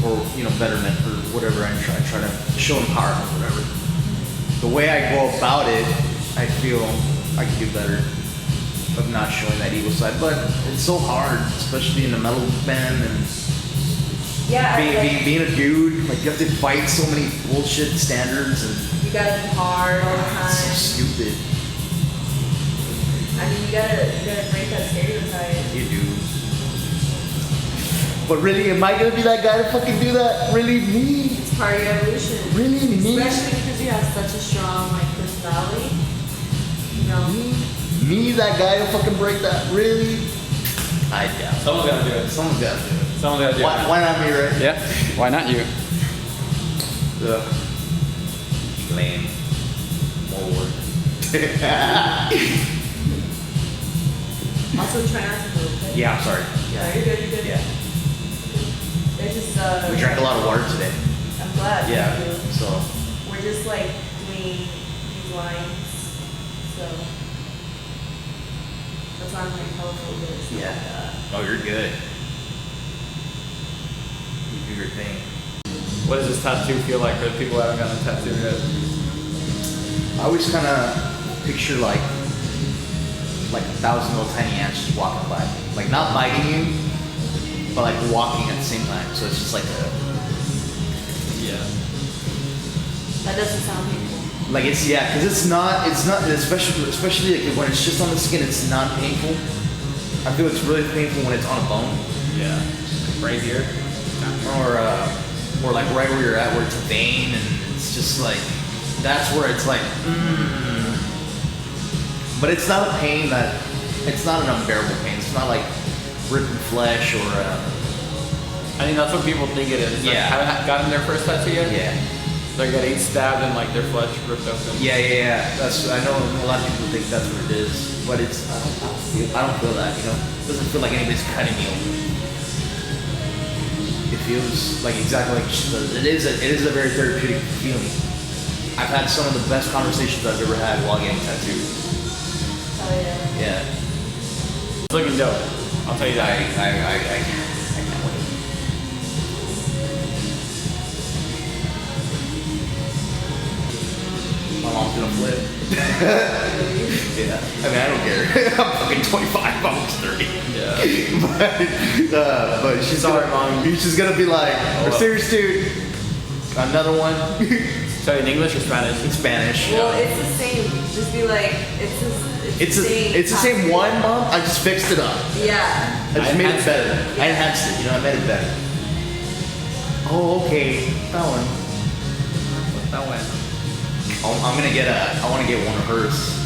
or betterment, or whatever. I try to show empowerment, whatever. The way I go about it, I feel I can do better of not showing that evil side. But it's so hard, especially in a metal band and Yeah. being a dude. Like you have to fight so many bullshit standards and You gotta be hard all the it's time. so stupid. I mean, you gotta break that stereotype. You do. But really, am I gonna be that guy to fucking do that? Really, me? It's part of your evolution. Really, me? Especially because you have such a strong personality. You know. Me, that guy to fucking break that? Really? I doubt. Someone's gotta do it. Someone's gotta do it. Someone's gotta do it. Why not me, right? Yeah. Why not you? Ugh. Lame. More work. Also, try not to move. Okay? Yeah, I'm sorry. Yeah, you're good. You're good. Yeah. It's just We drank a lot of water today. I'm glad. Yeah. You do. So. We're just like doing these lines, so that's why I'm like helpful with this. Yeah. Oh, you're good. You do your thing. What does this tattoo feel like for the people who haven't gotten a tattoo yet? I always kind of picture like 1,000 little tiny ants just walking by, like not biting you, but like walking at the same time. So it's just like Yeah. That doesn't sound painful. because it's not, especially like when it's just on the skin, it's not painful. I feel it's really painful when it's on a bone, Yeah. Right here. or like right where you're at, where it's a vein, and it's just like that's where it's like. But it's not a pain it's not an unbearable pain. It's not like ripping flesh or. I think that's what people think it is. Like, Yeah. haven't gotten their first tattoo yet? Yeah. They're getting stabbed and like their flesh ripped open. Yeah. I know a lot of people think that's what it is, but it's I don't feel that. It doesn't feel like anybody's cutting me open. It feels like exactly like it is a very therapeutic feeling. I've had some of the best conversations I've ever had while getting tattooed. Oh yeah. Yeah. It's looking dope. I'll tell you I that. can't wait. My mom's gonna flip. Yeah. I mean, I don't care. I'm fucking 25. I'm almost 30. Yeah. but she's Sorry, gonna, Mom. She's gonna be like, well. serious dude. Another one. Tell you in English or Spanish? In Spanish. Well, it's the same. Just be like, it's It's the same one, Mom. I just fixed it up. Yeah. I just I made it enhanced better. it. I enhanced it. I made it better. Oh, okay. That one. That way. I'm gonna get I want to get one of hers.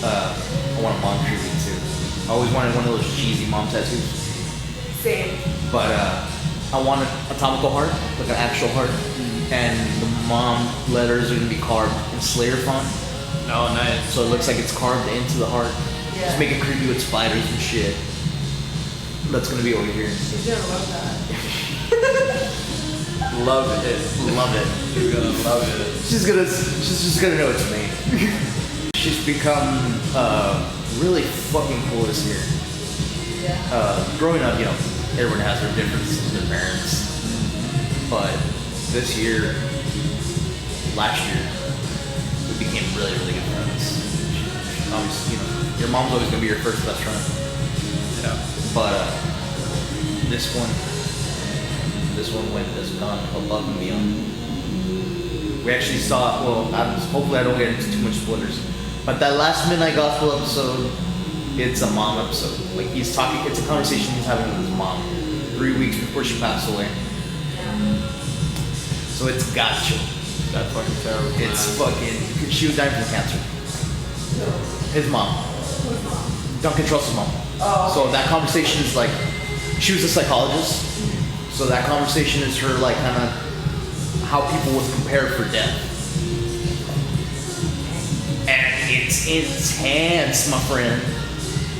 I want a mom tribute too. I always wanted one of those cheesy mom tattoos. Same. But I want an atomical heart, like an actual heart. And the mom letters are gonna be carved in Slayer font. Oh, nice. So it looks like it's carved into the heart. Yeah. Just make it creepy with spiders and shit. That's gonna be over here. She's gonna love that. Love it. Love it. You're gonna love it. She's just gonna know it's me. She's become really fucking cool this year. Yeah. Growing up, everyone has their differences with their parents. But this year, last year, we became really, really good friends. Your mom's always gonna be your first best friend. Yeah. But this one has gone above and beyond. We actually saw. Well, hopefully I don't get into too much spoilers. But that last Midnight Gospel episode, it's a mom episode. Like he's talking. It's a conversation he's having with his mom 3 weeks before she passed away. So it's gotcha. That's fucking terrible. It's man. fucking. She was dying from cancer. His mom. Duncan Trussell's mom. Oh. So that conversation is like, she was a psychologist. So that conversation is her like kind of how people would prepare for death. And it's intense, my friend.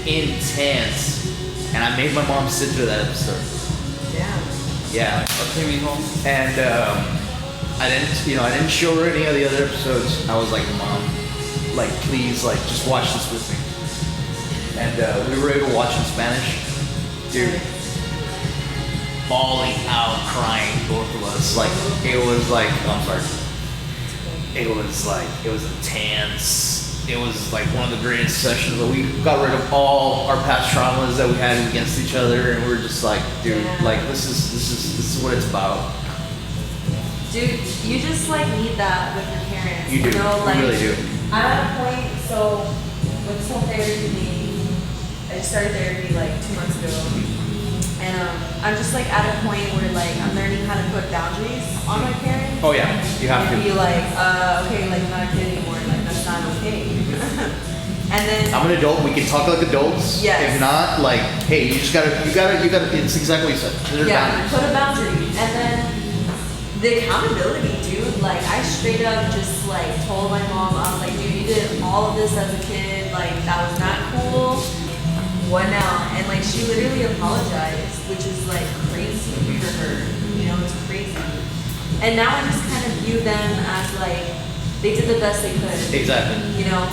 Intense. And I made my mom sit through that episode. Yeah. And I didn't show her any of the other episodes. I was like, Mom, like please, like just watch this with me. And we were able to watch in Spanish. Dude, bawling out, crying, both of us. Like it was like, oh, I'm sorry. It was intense. It was like one of the greatest sessions. We got rid of all our past traumas that we had against each other, and we were just like, dude, like this is what it's about. Dude, you just like need that with your parents. You do. know, like, You really do. I'm at a point, so with this whole therapy thing, I just started therapy like 2 months ago. And I'm just like at a point where like I'm learning how to put boundaries on my parents. Oh yeah, you have And to. be like, okay, like I'm not a kid anymore, like that's not okay. And then I'm an adult. We can talk like adults. Yes. If not, like, hey, you gotta. It's exactly what you said. There's boundaries. put a boundary. And then the accountability, dude. Like I straight up just like told my mom, I was like, dude, you did all of this as a kid. Like that was not cool. What now? And like she literally apologized, which is like crazy for her. You know, it's crazy. And now I just kind of view them as like they did the best they could. Exactly. You know,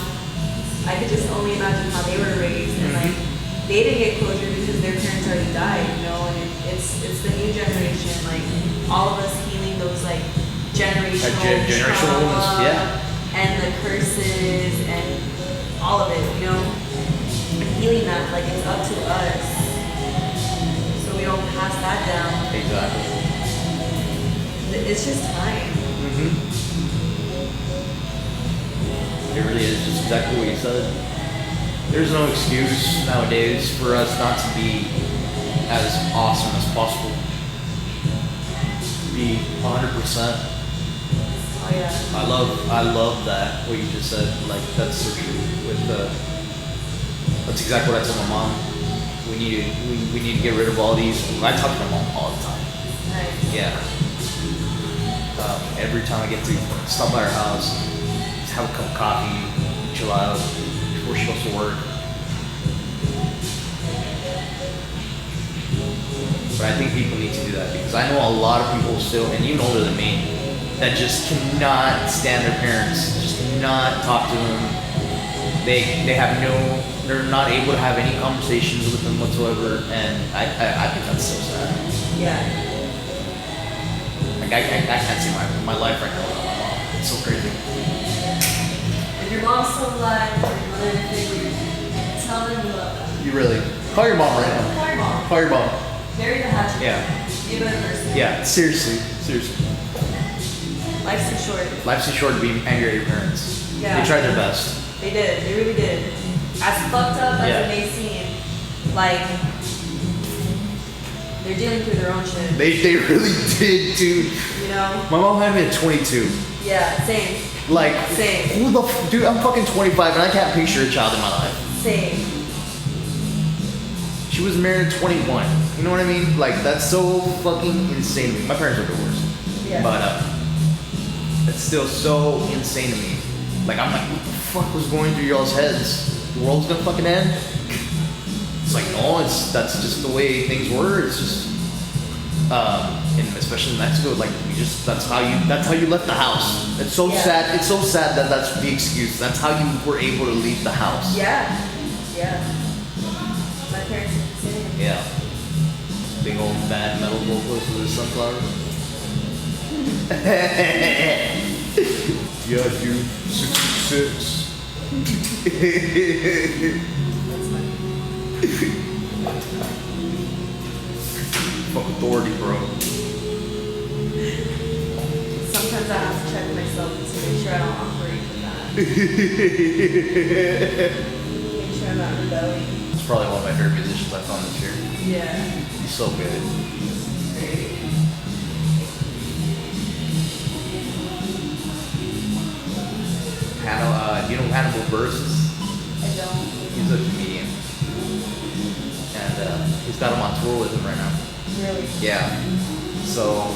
I could just only imagine how they were raised, and like they didn't get closure because their parents already died. You know, and it's the new generation, like all of us healing those like generational generational trauma wounds, yeah. and the curses and all of it. You know. Healing that, like it's up to us, so we don't pass that down. Exactly. It's just time. It really is just exactly what you said. There's no excuse nowadays for us not to be as awesome as possible. Be 100%. Oh yeah. I love that what you just said. Like that's so true. That's exactly what I told my mom. We need to get rid of all these. I talk to my mom all the time. Nice. Yeah. Every time I get to stop by her house, just have a cup of coffee, chill out before she goes to work. But I think people need to do that because I know a lot of people still, and even older than me, that just cannot stand their parents, just cannot talk to them. They're not able to have any conversations with them whatsoever, and I think that's so sad. Yeah. Like I can't see my life right now without my mom. It's so crazy. If your mom's still alive, or your mother figure, tell them you love them. You really call your mom right now. Call your mom. Call your mom. Bury the hatchet. Yeah. Be a better person. Yeah. Seriously. Life's too short. Life's too short to be angry at your parents. Yeah. They tried their best. They did. They really did. As fucked up as Yeah. it may seem, like they're dealing through their own shit. They really did, dude. You know? My mom had me at 22. Yeah. Same. Like, Same. who the dude? I'm fucking 25 and I can't picture a child in my life. Same. She was married at 21. You know what I mean? Like, that's so fucking insane to me. My parents are divorced. Yeah. But, it's still so insane to me. Like, I'm like, what the fuck was going through y'all's heads? The world's gonna fucking end? It's like, no, that's just the way things were. It's just, and especially in Mexico, like, that's how you left the house. It's so sad. It's so sad that that's the excuse. That's how you were able to leave the house. Yeah. Yeah. My parents did the same. Yeah. Big old bad metal vocals with the sunflower. Yeah, dude. 66. That's funny. Fuck authority, bro. Sometimes I have to check myself to make sure I don't operate with that. Make sure I'm not rebelling. It's probably one of my favorite musicians I found this year. Yeah. He's so good. Great. Do you know who Hannibal Buress is? I don't. He's a comedian. And he's got him on tour with him right now. Really? Yeah. So,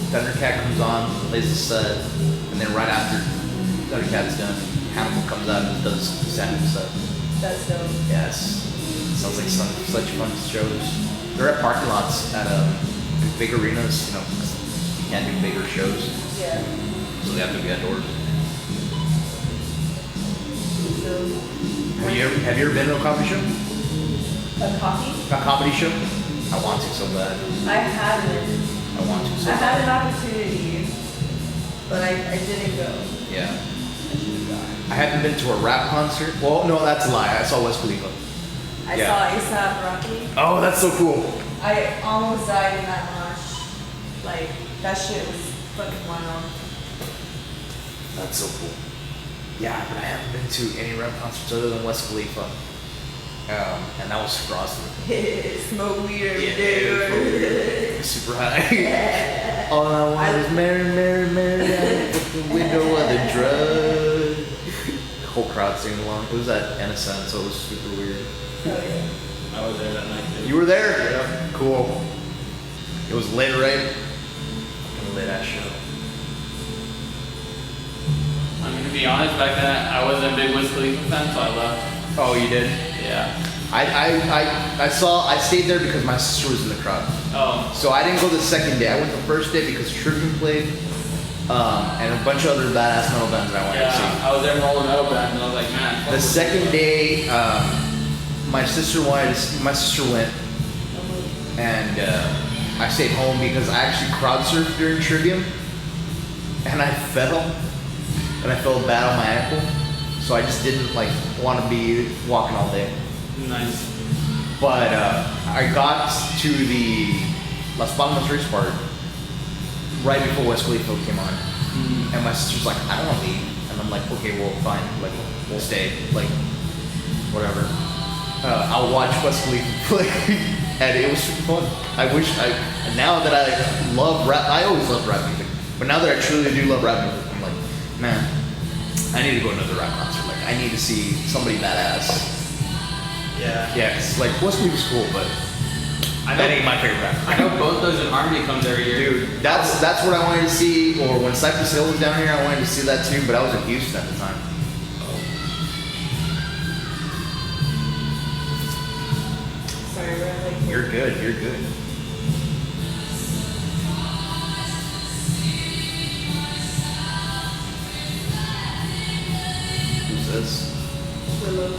Thundercat comes on, plays the set, and then right after Thundercat's done, Hannibal comes out and does the stand-up set. That's dope. Yes. Sounds like such fun shows. They're at parking lots at big arenas, you know, 'cause you can't do bigger shows, Yeah. so they have to be outdoors. So, Have you ever been to a comedy show? a coffee? A comedy show? I want to so bad. I haven't. I want to so I bad. had an opportunity, but I didn't go. Yeah. I should have gone. I haven't been to a rap concert. Well, no, that's a lie. I saw West Khalifa. I Yeah. saw ASAP Rocky. Oh, that's so cool. I almost died in that mosh. Like, that shit was fucking wild. That's so cool. Yeah, but I haven't been to any rap concerts other than West Khalifa. And that was super awesome. Smoke weed every Yeah, day. super high. All I want is Mary, Mary, Mary, out the window of the drug. The whole crowd singing along. It was at NSN, so it was super weird. Oh, yeah. I was there that night too. You were there? Yeah. Cool. It was late, right? Fucking late ass show. I mean, to be honest, back then I wasn't a big Wiz Khalifa fan, so I left. Oh, you did? Yeah. I stayed there because my sister was in the crowd. Oh. So I didn't go the second day. I went the first day because Trivium played, and a bunch of other badass metal bands that I wanted to see. Yeah, I was there in all the metal band, and I was like, man. fuck The this second shit. day, my sister went, and I stayed home because I actually crowd surfed during Trivium, and I fell, and I felt bad on my ankle, so I just didn't like want to be walking all day. Nice. But I got to the Las Palmas race part right before West Khalifa came on, and my sister's like, I don't want to leave, and I'm like, okay, well, fine, like we'll stay, like whatever. I'll watch West Khalifa play, and it was super fun. Now that I love rap, I always loved rap music, but now that I truly do love rap music, I'm like, man, I need to go to another rap concert. Like, I need to see somebody badass. Yeah. Yeah, 'cause, like West Khalifa's cool, but that ain't my favorite rap. I know both those in Harmony comes every year. Dude, that's what I wanted to see. Or when Cypress Hill was down here, I wanted to see that too. But I was in Houston at the time. Sorry, we're like. You're good. You're good. Who's this? Willow.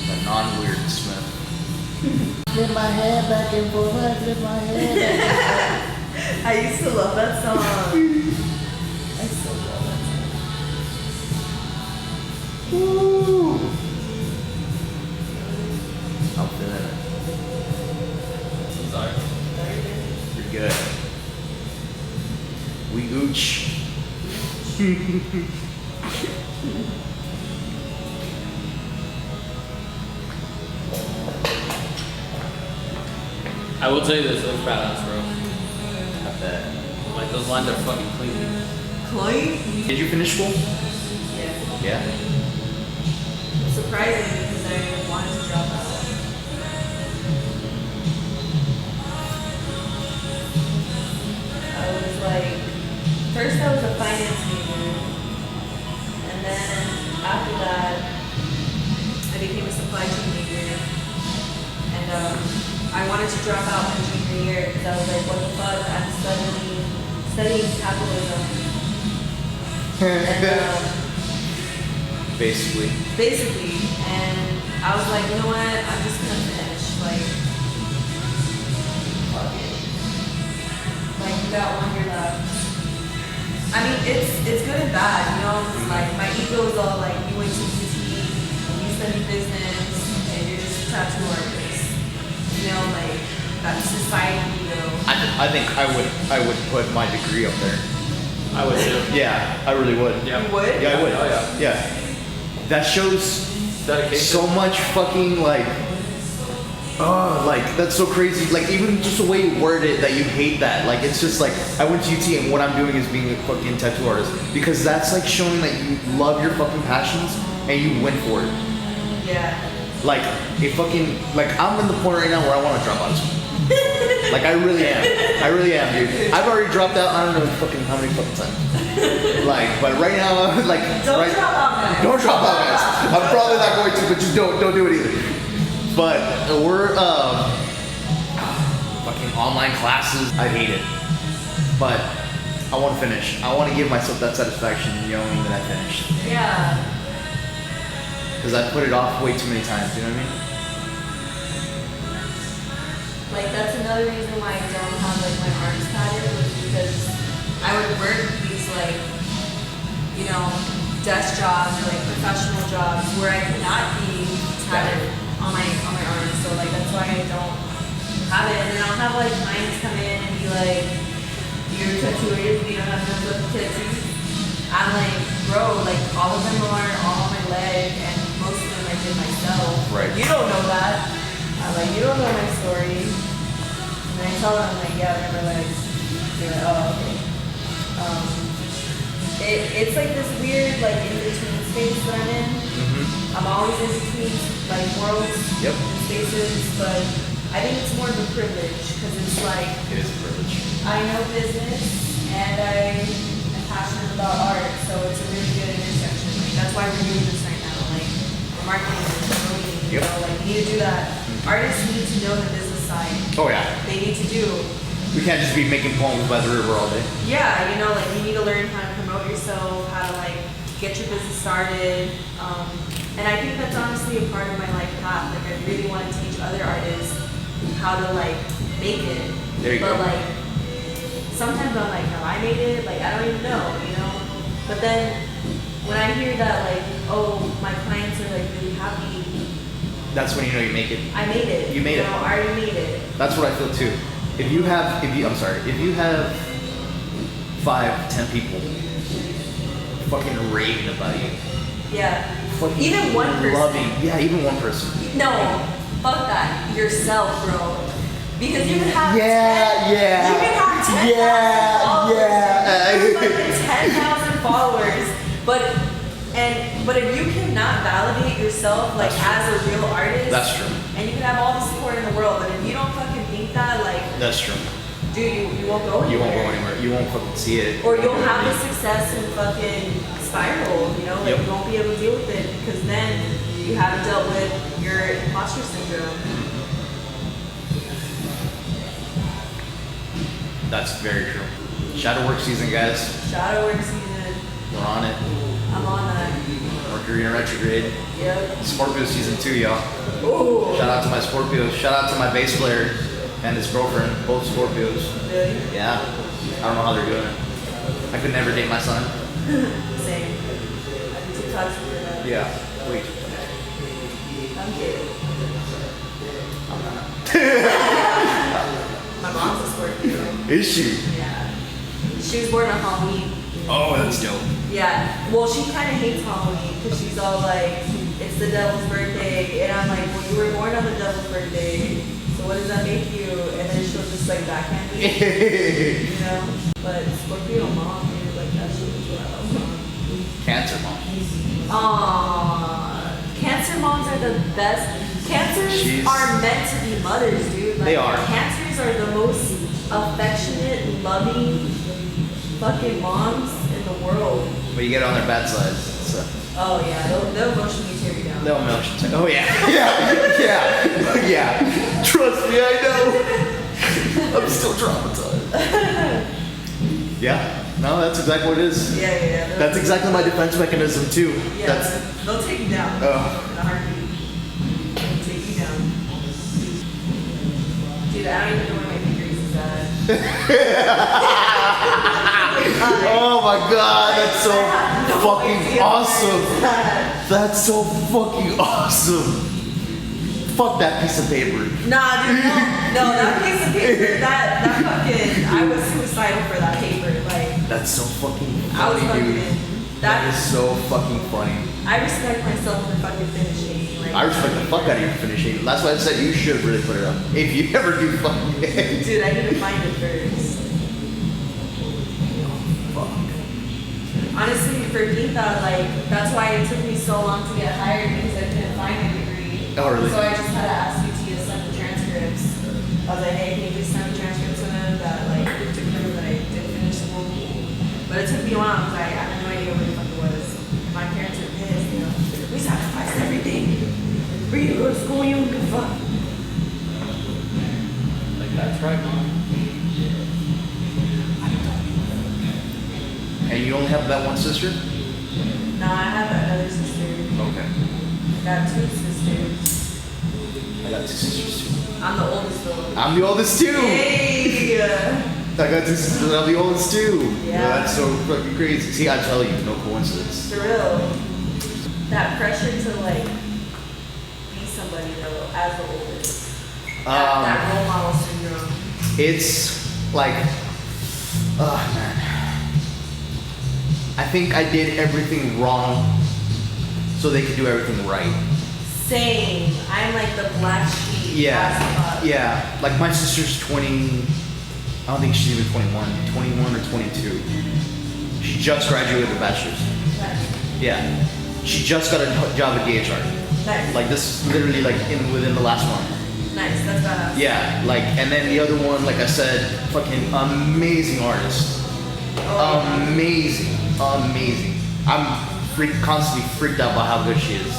The non-weird Smith. Flip my head back and forth, flip my head back. I used to love that song. I still love that song. Woo! I'm feeling it. Sorry. You're good. We ooch. I will tell you this, it was badass, bro. I bet. Like, those lines are fucking clean. Chloe? Did you finish school? Yeah. Yeah. Surprising because I wanted to drop out. I was like, first I was a finance major, and then after that, I became a supply chain major, and I wanted to drop out my junior year because I was like, what the fuck, I'm studying capitalism. And Basically. and I was like, you know what, I'm just gonna finish, like, fuck it. Like, we got 1 year left. I mean, it's good and bad, you know. It's like my ego is all like, you went to UT, and you study business, and you're just a tattoo artist. You know, like that society ego. I think I would put my degree up there. I would too. Yeah, I really would. Yeah. You would? Yeah, I would. Oh, yeah. Yeah. That shows Dedication. so much fucking like. Oh, like that's so crazy. Like even just the way you word it, that you hate that. Like it's just like I went to UT and what I'm doing is being a fucking tattoo artist because that's like showing that you love your fucking passions and you went for it. Yeah. Like a fucking like I'm in the point right now where I want to drop out of school. Like I really am. I really am, dude. I've already dropped out. I don't know fucking how many fucking times. Like, but right now, like Don't drop out, guys. Don't drop out, guys. I'm probably not going to, but just don't do it either. But we're fucking online classes. I hate it, but I want to finish. I want to give myself that satisfaction knowing that I finished. Yeah. Because I put it off way too many times. You know what I mean? Like that's another reason why I don't have like my arms pattern was because I would work these like, you know, desk jobs or like professional jobs where I could not be tatted on my arms. So like that's why I don't have it. And then I'll have like clients come in and be like, "You're a tattoo artist, you don't have no fucking tattoos." I'm like, bro, like all of them are all on my leg and most of them I did myself. Right. You don't know that. I'm like, you don't know my story. And I tell them, like, yeah, they're my legs. They're like, oh, okay. It's like this weird, like, in-between space that I'm in. Mm-hmm. I'm always in between, like, worlds Yep. and spaces, but I think it's more of a privilege, because it's like, It is a privilege. I know business, and I am passionate about art, so it's a really good intersection. Like, that's why we're doing this right now. Like, we're marketing and promoting, you Yep. know, like, we need to do that. Artists need to know the business side. Oh yeah. They need to do. We can't just be making poems by the river all day. Yeah, you know, like you need to learn how to promote yourself, how to like get your business started. And I think that's honestly a part of my life path. Like I really want to teach other artists how to like make it. There you but go. like sometimes I'm like, have I made it? Like I don't even know, you know? But then when I hear that like, oh, my clients are like really happy, That's when you know you make it. I made it. You made it. know, I already made it. That's what I feel too. If you have 5-10 people fucking raving about you. Yeah. Fucking Even one person. loving. Yeah, even one person. No, fuck that. Yourself, bro. Because you can have Yeah, 10, yeah. You can have 10,000 Yeah, followers. yeah. You can have 10,000 followers, but if you cannot validate yourself like That's as a real artist, That's true. and you can have all the support in the world, but if you don't fucking think that, like, That's true. dude, you won't go anywhere. You won't go anywhere. You won't fucking see it. Or you'll have the success and fucking spiral, you know, like Yep. you won't be able to deal with it because then you haven't dealt with your imposter syndrome. That's very true. Shadow work season, guys. Shadow work season. We're on it. I'm on that. Mercury in retrograde. Yep. Scorpio season 2, y'all. Ooh. Shout out to my Scorpios. Shout out to my bass player and his girlfriend, both Scorpios. Really? Yeah. I don't know how they're doing it. I could never date my son. Same. I'm too toxic for that. Yeah. Wait. I'm kidding. I'm not. My mom's a Scorpio. Is she? Yeah. She was born on Halloween. Oh, that's dope. Yeah. Well, she kind of hates Halloween because she's all like, it's the devil's birthday. And I'm like, well, you were born on the devil's birthday. So what does that make you? And then she'll just like backhand me. You know? But Scorpio mom, dude, like that shit as well. Cancer mom. Aww. Cancer moms are the best. Cancers Jeez. are meant to be mothers, dude. Like, They are. Cancers are the most affectionate, loving fucking moms in the world. But you get on their bad side. So. Oh yeah, they'll emotionally tear you down. No emotions. Oh yeah. Yeah. Trust me, I know. I'm still traumatized. Yeah. No, that's exactly what it is. Yeah. That's exactly my defense mechanism too. Yeah, That's they'll take you down. Oh. In a heartbeat. They'll take you down. Dude, I don't even know where my fingers is at. Oh my god, that's so fucking awesome. That's so fucking awesome. Fuck that piece of paper. Nah, dude, no, that piece of paper, that fucking, I was suicidal for that paper. Like, That's so fucking I was funny, dude. fucking, That is so fucking funny. I respect myself for fucking finishing. Like, I respect the fuck out of you for finishing. That's why I said you should really put it up. If you ever do fucking dude, I need to find it first. fuck. Honestly, for Geetha, like, that's why it took me so long to get hired because I couldn't find a degree. Oh, really? So I just had to ask UT to send the transcripts. I was like, hey, can you please send the transcripts to them that, like, to prove that I did finish school? But it took me a while because I had no idea what the fuck it was. And my parents were pissed, you know. We sacrificed everything for you to go to school, you don't give a fuck. Like, that's right, Mom. And you only have that one sister? No, I have another sister. Okay. I got two sisters. I got two sisters too. I'm the oldest though. I'm the oldest too! Hey! I got two sisters and I'm the oldest too! Yeah. That's so fucking crazy. See, I tell you, no coincidence. For real. That pressure to like be somebody though as the oldest. That role model syndrome. It's like, oh man. I think I did everything wrong so they could do everything right. Same. I'm like the black sheep. Yeah, as fuck. yeah. Like my sister's 20, I don't think she's even 21 or 22. She just graduated with a bachelor's. Nice. Yeah. She just got a job at DHR. Nice. Like this literally like within the last month. Nice. That's badass. Yeah, like, and then the other one, like I said, fucking amazing artist. Oh, Amazing, amazing. I'm constantly freaked out by how good she is.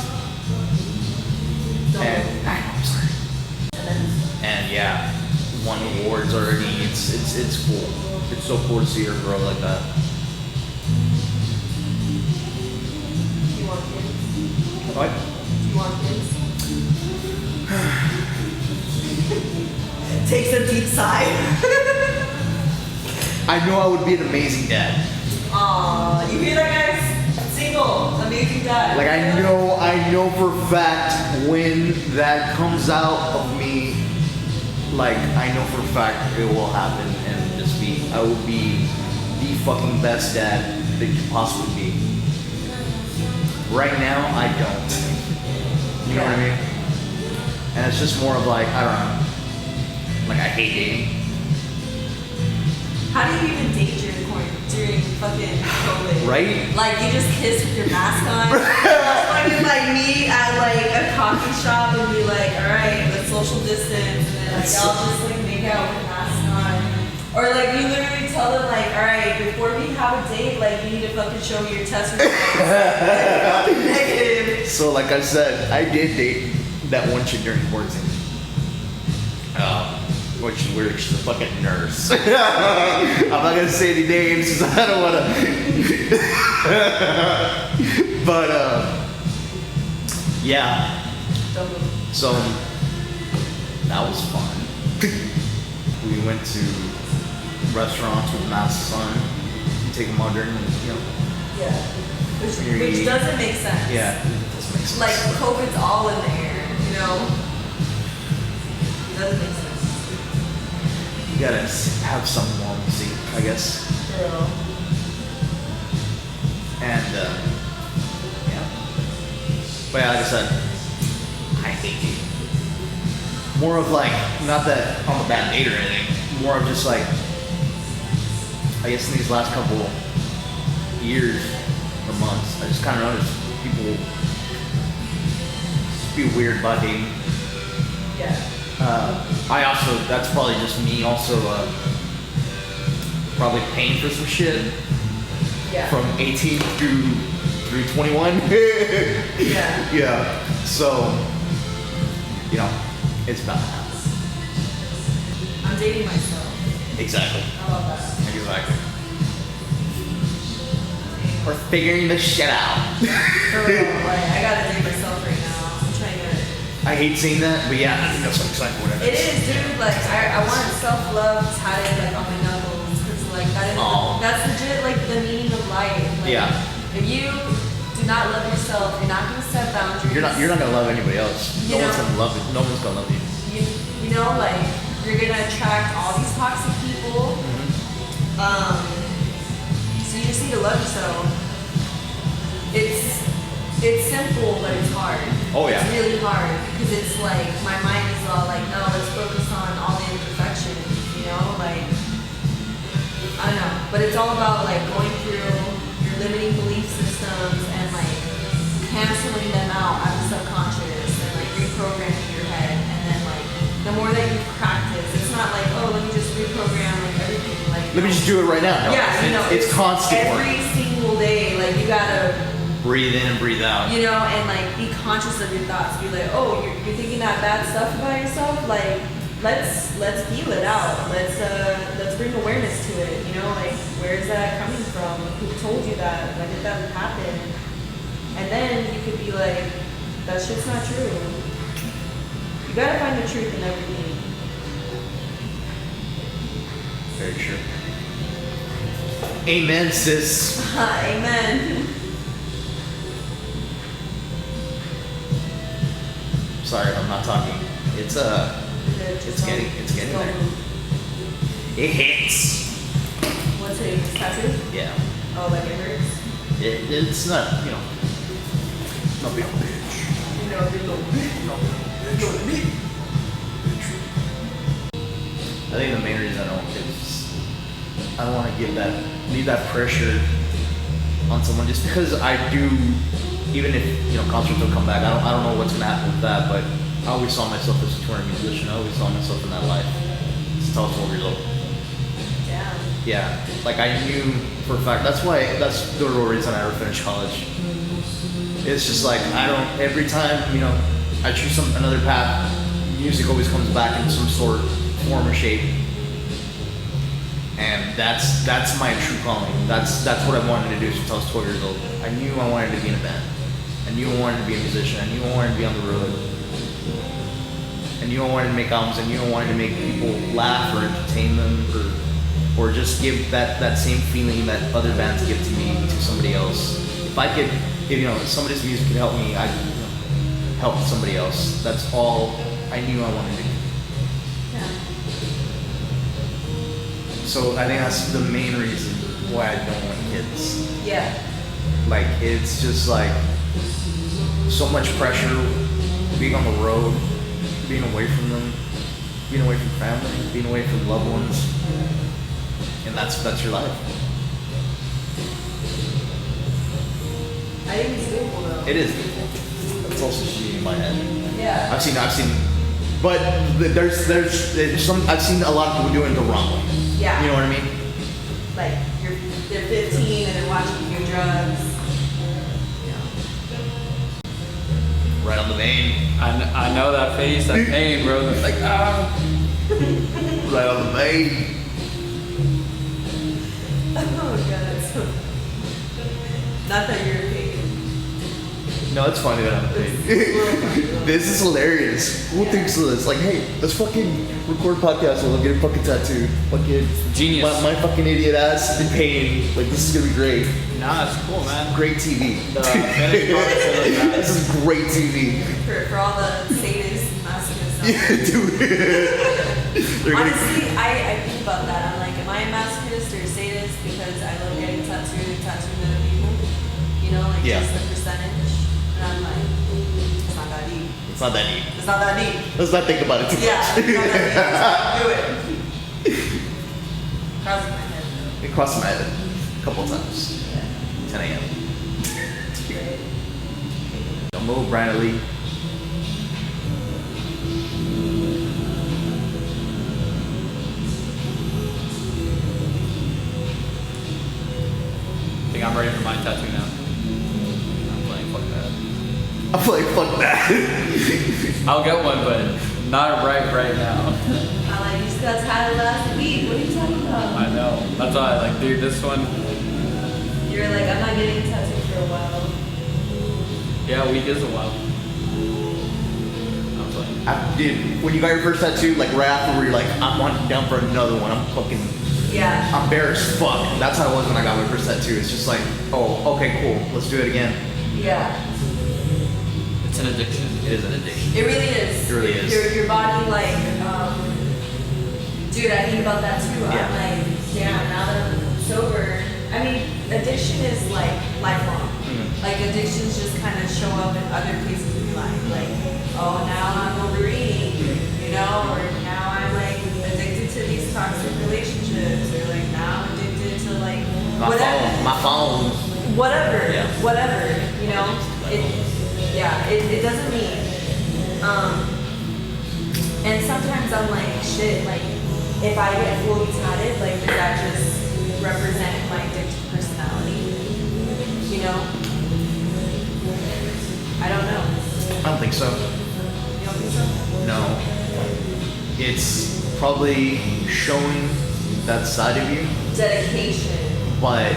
And I'm sorry. And yeah, won awards already. It's cool. It's so cool to see her grow like that. You want kids? What? You want kids? Takes a deep sigh. I know I would be an amazing dad. Aw, you hear that, guys? Single, amazing dad. Like I know for a fact when that comes out of me, like I know for a fact it will happen and just be, I will be the fucking best dad that you could possibly be. Right now, I don't. You know what I mean? And it's just more of like, I don't know. Like I hate dating. How do you even date during fucking COVID? Right? Like you just kiss with your mask on. Fucking like meet at like a coffee shop and be like, all right, let's social distance, and then like y'all just like make out with masks on. Or like you literally tell them like, all right, before we have a date, like you need to fucking show me your test results. Negative. So like I said, I did date that one chick during quarantine. Which is weird, she's a fucking nurse. I'm not gonna say any names because I don't wanna. But yeah. So that was fun. We went to restaurants with masks on. You take them under and you know. Yeah. Which doesn't make sense. Yeah, it doesn't make sense. Like COVID's all in the air, you know? Doesn't make sense. You gotta have some normalcy, I guess. Girl. And yeah. But yeah, like I said, I hate dating. More of like, not that I'm a bad date or anything. More of just like, I guess in these last couple years or months, I just kind of noticed people just be weird about dating. Yeah. I also, that's probably just me also probably paying for some shit Yeah. from 18 through 21. Yeah. Yeah. So, you know, it's about to happen. I'm dating myself. Exactly. I love that. Exactly. We're figuring this shit out. For real, like, I gotta date myself right now. I'm trying to. I hate seeing that, but yeah, I think that's so exciting. Whatever. It is, dude. Like, I want self-love tatted, like, on my knuckles. Because, like, that is, Aw. that's legit, like, Like, Yeah. if you do not love yourself, you're not gonna set boundaries. You're not gonna love anybody else. You No know? one's gonna love you. No one's gonna love you. You know, like you're gonna attract all these toxic people. So you just need to love yourself. It's simple, but it's hard. Oh, yeah. It's really hard because it's like my mind is all like, no, let's focus on all the imperfections. You know, like I don't know, but it's all about like going through your limiting belief systems and like canceling them out out of subconscious and like reprogramming your head. And then like the more that you practice, it's not like, oh, let me just reprogram like everything. Like Let me just do it right now. No, yeah, you know, it's constant work. every single day. Like you gotta Breathe in and breathe out. you know, and like be conscious of your thoughts. Be like, oh, you're thinking that bad stuff about yourself. Like, let's feel it out. Let's bring awareness to it. You know, like where is that coming from? Who told you that? When did that happen? And then you could be like, that shit's not true. You gotta find the truth in everything. Very true. Amen, sis. Amen. Sorry, I'm not talking. It's getting there. It hits. What's it? Tattoo? Yeah. Oh, like it hurts? It's not, not big bitch. You know, big old I think the main reason I don't is I don't want to leave that pressure on someone just because I do. Even if concerts will come back, I don't know what's gonna happen with that. But I always saw myself as a touring musician. I always saw myself in that life since I was 12 years old. Yeah. Yeah, like I knew for a fact. That's the real reason I ever finished college. It's just like every time I choose another path, music always comes back in some sort, form, or shape. And that's my true calling. That's what I wanted to do since I was 12 years old. I knew I wanted to be in a band. I knew I wanted to be a musician. I knew I wanted to be on the road. I knew I wanted to make albums. I knew I wanted to make people laugh or entertain them or just give that same feeling that other bands give to me to somebody else. If somebody's music could help me, I'd help somebody else. That's all I knew I wanted to do. Yeah. So I think that's the main reason why I don't want kids. Yeah. Like it's just like so much pressure being on the road, being away from them, being away from family, being away from loved ones. And that's your life. I think it's beautiful though. It is beautiful. That's also shitty in my head. Yeah. I've seen but there's some I've seen a lot of people doing it the wrong way. Yeah. You know what I mean? Like they're 15 and they're watching you do drugs. Right on the vein. I know that face, that pain, bro. It's like, Right on the vein. Oh god. Not that you're paid. No, it's funny that I'm paid. This is hilarious. Who thinks of this? Like, hey, let's fucking record a podcast and we'll get a fucking tattoo. Fucking genius. My fucking idiot ass in pain. Like, this is gonna be great. nah, it's cool, man. Great TV. The finished products are like that. This is great TV. For all the sadists and masochists. out Yeah, there. dude. They're gonna- Honestly, I think about that. I'm like, am I a masochist or a sadist because I love getting tattooing other people? You know, like Yeah. just the percentage. And I'm like, it's not that deep. It's not that deep. It's not that deep. Let's not think about it too Yeah, much. it's not that deep. Do it. Crossing my head. It crossed my head a couple of times. 10 a.m. Don't move, Brian Lee. I think I'm ready for my tattoo now. I'm playing fuck that. I'm like, fuck that. I'll get one, but not right now. I'm like, you guys had it last week. What are you talking about? I know. That's why, like, dude, this one. You're like, I'm not getting tattooed for a while. Yeah, a week is a while. I'm playing. Dude, when you got your first tattoo, like right after, where you're like, I'm wanting down for another one. I'm fucking Yeah. I'm bare as fuck. That's how it was when I got my first tattoo. It's just like, oh, okay, cool. Let's do it again. Yeah. It's an addiction. It is an addiction. It really is. It really is. Your body, like, dude, I think about that too. Yeah. I'm like, damn, now that I'm sober, I mean, addiction is like lifelong. Like addictions just kind of show up in other places in your life. Like, oh, now I'm overeating, you know, or now I'm like addicted to these toxic relationships, or like now I'm addicted to like whatever. My phone. Whatever, Yeah. whatever, you know. It doesn't mean. And sometimes I'm like, shit, like if I get fully tatted, like does that just represent my addicted personality? You know? I don't know. I don't think so. You don't think so? No. It's probably showing that side of you, Dedication. but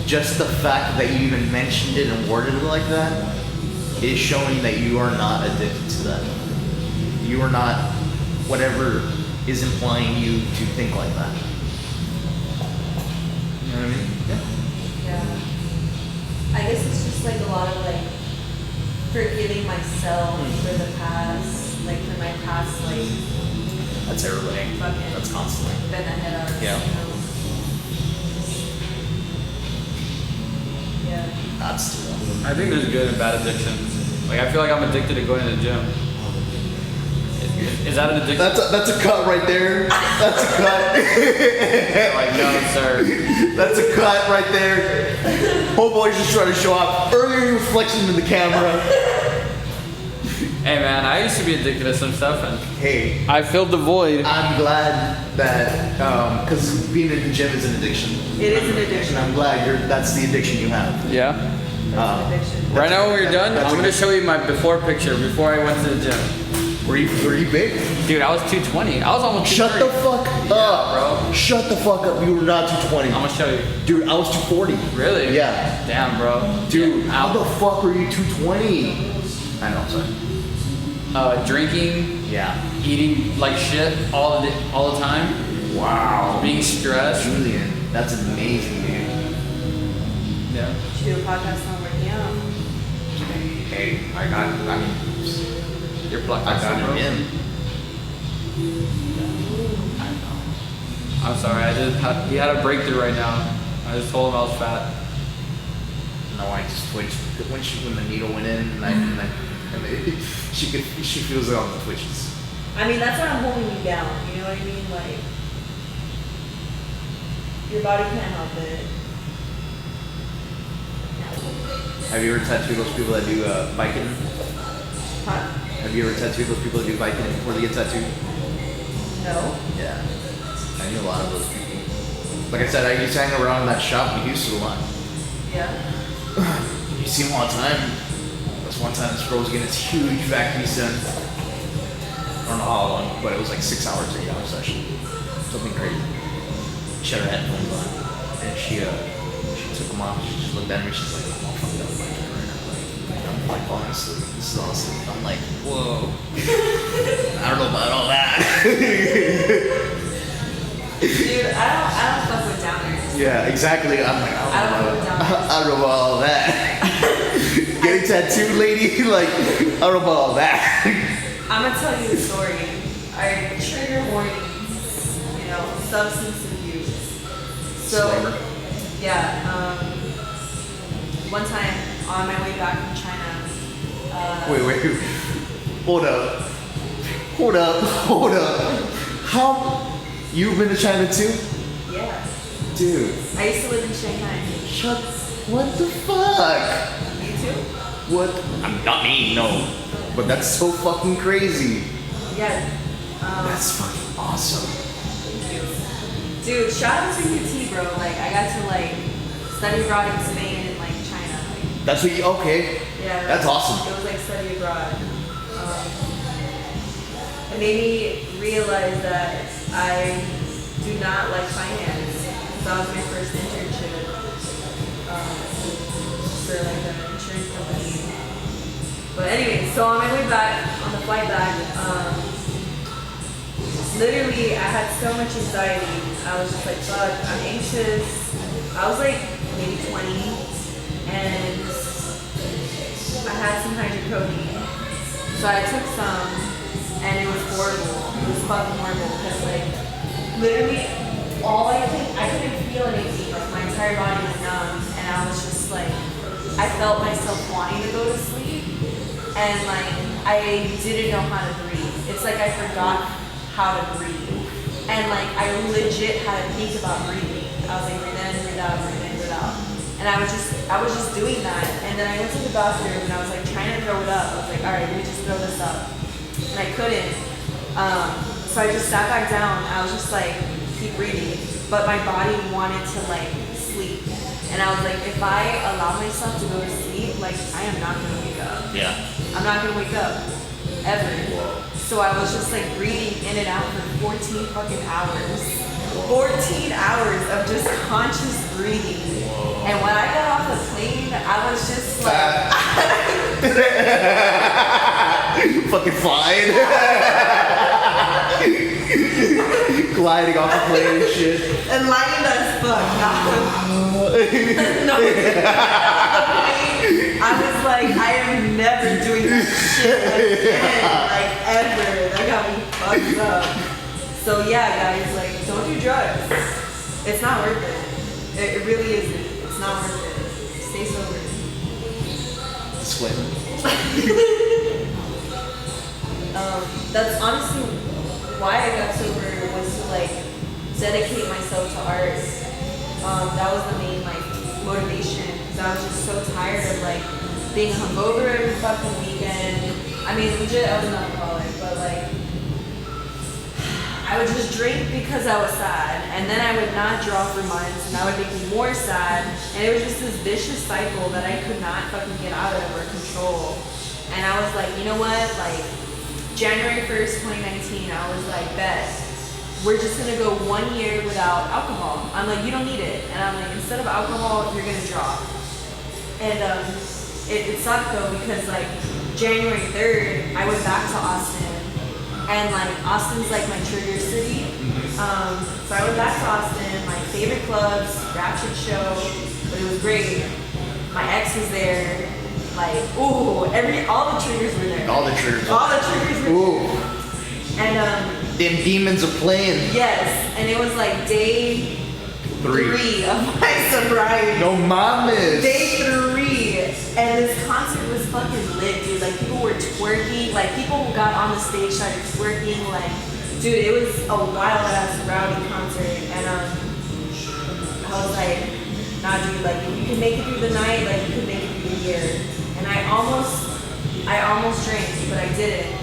just the fact that you even mentioned it and worded it like that is showing that you are not addicted to that. You are not whatever is implying you to think like that. You know what I mean? Yeah. I guess it's just like a lot of like forgiving myself for the past, like for my past, like That's everybody. fucking That's constantly. been ahead of. Yeah. You know? Yeah. That's true. I think there's good and bad addictions. Like I feel like I'm addicted to going to the gym. Is that an addiction? That's a cut right there. That's a cut. Like no, sir. That's a cut right there. Homeboy's just trying to show off. Earlier he was flexing in the camera. Hey man, I used to be addicted to some stuff, and Hey, I filled the void. I'm glad that because being in the gym is an addiction. It is an addiction. And I'm glad that's the addiction you have. Yeah. That's an addiction. Right now when we're done, that's I'm a gonna good- show you my before picture before I went to the gym. Were you big? Dude, I was 220. I was almost Shut the 230. fuck up, bro. Shut the fuck up. You were not 220. I'm gonna show you. Dude, I was 240. Really? Yeah. Damn, bro. Dude, Yeah, how the fuck were you 220? I know, sorry. Drinking, Yeah. eating like shit all the time, Wow. being stressed. Julian, that's amazing, dude. Yeah. You should do a podcast on working out. Hey, I mean, You're plucked. I got bro. it in. I know. I'm sorry. He had a breakthrough right now. I just told him I was fat. No, I just twitched when the needle went in, and she feels it on the twitches. I mean, that's why I'm holding you down. You know what I mean? Like, your body can't help it. Have you ever tattooed those people that do biking? Huh? Have you ever tattooed those people that do biking before they get tattooed? No. Yeah, I knew a lot of those people. Like I said, I used to hang around that shop in Houston a lot. Yeah. You see them all the time. This one time, this girl was getting this huge vacuum done. I don't know how long, but it was like 6 hours, 8 hours session. Something crazy. She had her headphones on, and she took them off. She just looked at me. She's like, "I'm all fucked up right now." I'm like, honestly, this is awesome. I'm like, whoa. I don't know about all that. Dude, I don't fuck with downers. Yeah, exactly. I'm like, I don't know about I don't know about all that. Getting tattooed, lady, like, I don't know about all that. I'm gonna tell you a story. Our trigger warnings, you know, substance abuse. So, Disclaimer. yeah, one time on my way back from China, Wait. Hold up. How? You've been to China too? yeah, Dude. I used to live in Shanghai. What the fuck? You too? What? I'm not me, no. But that's so fucking crazy. Yeah. That's fucking awesome. Dude, shout out to UT, bro. Like, I got to like study abroad in Spain and like China. Like, That's what you, okay. yeah, That's awesome. It was like study abroad. It made me realize that I do not like finance. That was my first internship for like an insurance company. But anyway, so on my way back, on the flight back, literally I had so much anxiety I was just like, fuck, I'm anxious. I was like maybe 20, and I had some hydrocodone. So I took some, and it was horrible. It was fucking horrible because like literally I couldn't feel anything. Like my entire body was numb, and I was just like, I felt myself wanting to go to sleep, and like I didn't know how to breathe. It's like I forgot how to breathe, and like I legit had to think about breathing. I was like, breathe in, breathe out, breathe in, breathe out. And I was just doing that, and then I went to the bathroom and I was like trying to throw it up. I was like, all right, let me just throw this up, and I couldn't. So I just sat back down. I was just like, keep breathing, but my body wanted to like sleep, and I was like, if I allow myself to go to sleep, like I am not gonna wake up. Yeah. I'm not gonna wake up ever. So I was just like breathing in and out for 14 fucking hours. 14 hours of just conscious breathing. And when I got off the plane, I was just like Fucking flying. Gliding off the plane and shit. enlightened as fuck. No, I was like, I am never doing that shit again, like ever. That got me fucked up. So yeah, guys, like, don't do drugs. It's not worth it. It really isn't. It's not worth it. Stay sober. Disclaimer. That's honestly why I got sober, was to like dedicate myself to art. That was the main like motivation, because I was just so tired of like being hungover every fucking weekend. I mean, legit, I was an alcoholic, but like I would just drink because I was sad, and then I would not draw for months, and that would make me more sad, and it was just this vicious cycle that I could not fucking get out of or control. And I was like, you know what, like January 1st, 2019, I was like, bet, we're just gonna go 1 year without alcohol. I'm like, you don't need it. And I'm like, instead of alcohol, you're gonna draw. And it sucked though, because like January 3rd, I went back to Austin. And like Austin's like my trigger city. So I went back to Austin, my favorite clubs, Ratchet Show, but it was great. My ex was there. Like, ooh, all the triggers were there. All the triggers. All the triggers were Ooh. there. And Them demons are playing. yes, and it was like day 3 of my sobriety. No mames. Day 3, and this concert was fucking lit, dude. Like people were twerking, like people who got on the stage started twerking, like, dude, it was a wild ass rowdy concert, and I was like, nah, dude, like if you can make it through the night, like you can make it through the year. And I almost drank, but I didn't,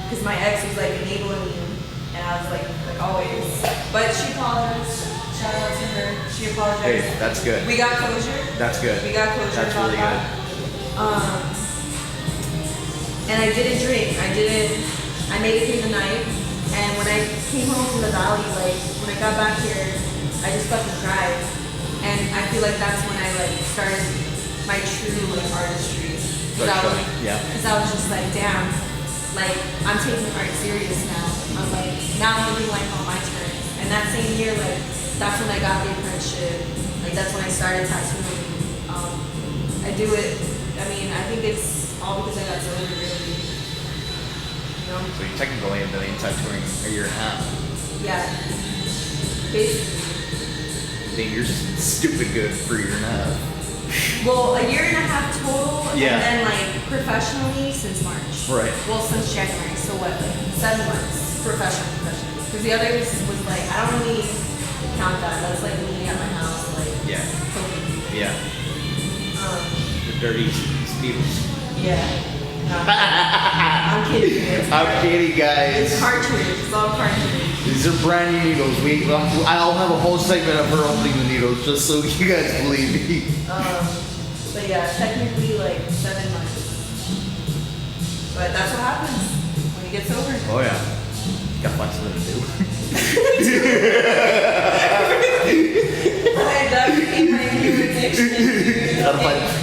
because my ex was like enabling me, and I was like always. But she apologized. Shout out to her. She apologized. Hey, that's good. We got closure. That's good. We got closure. That's about really that. And I didn't drink. I made it through the night. And when I came home from the valley, like when I got back here, I just fucking cried. And I feel like that's when I like started my true like artistry. Because I was just like, damn, like I'm taking art serious now. I'm like, now I'm living life on my terms. And that same year, like that's when I got the apprenticeship. Like that's when I started tattooing. I do it. I mean, I think it's all because I got sober, really. You know? So you technically have been tattooing a year and a half. Yeah. Basically. Then you're just stupid good for a year and a half. Well, a year and a half total, Yeah. and then like professionally since March. Right. Well, since January. So what? Like 7 months professionally. Because the others was like, I don't really count that. That's like me at my house, like Yeah. cooking. Yeah. The dirty needles. Yeah. I'm kidding. I'm kidding, guys. It's cartridge. It's all cartridge. These are brand new needles. I'll have a whole segment of her opening the needles just so you guys believe me. But yeah, technically like 7 months. But that's what happens when you get sober. Oh yeah. Gotta find something to do. That became my new addiction.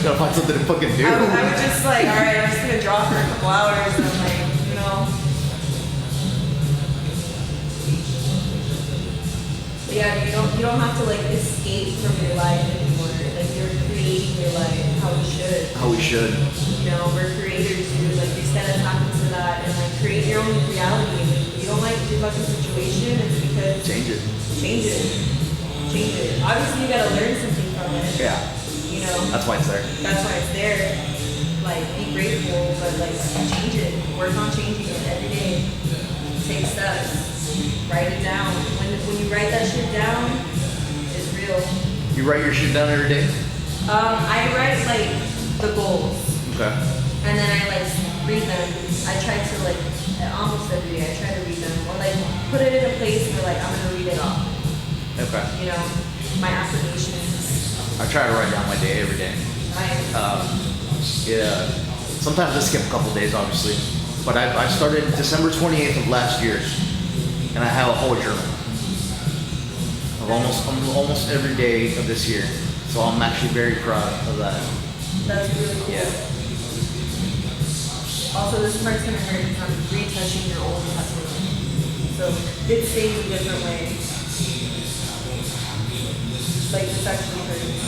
gotta find something to fucking do. I would just like, all right, I'm just gonna draw for a couple hours, and I'm like, you know. But yeah, do you know don't have to like escape from your life anymore. Like you're creating your life how it should. How we should. You know, we're creators, dude. Like you gotta tap into that and like create your own reality. And if you don't like your fucking situation, it's because Change it. change it. Change it. Obviously you gotta learn something from it. Yeah. You know. That's why it's there. That's why it's there. Like, be grateful, but like, change it. Work on changing it every day. Take steps. Write it down. When you write that shit down, it's real. You write your shit down every day? I write like the goals. Okay. And then I like read them. I try to like, almost every day, I try to read them. Or like, put it in a place where like, I'm gonna read it off. Okay. You know, my affirmations. I try to write down my day every day. Right. Yeah. Sometimes I skip a couple days, obviously. But I started December 28th of last year, and I have a whole journal of almost every day of this year. So I'm actually very proud of that. That's really cool. Yeah. Also, this part's gonna hurt because I'm retouching your old testament. So it stays a different way. Like this actually hurts.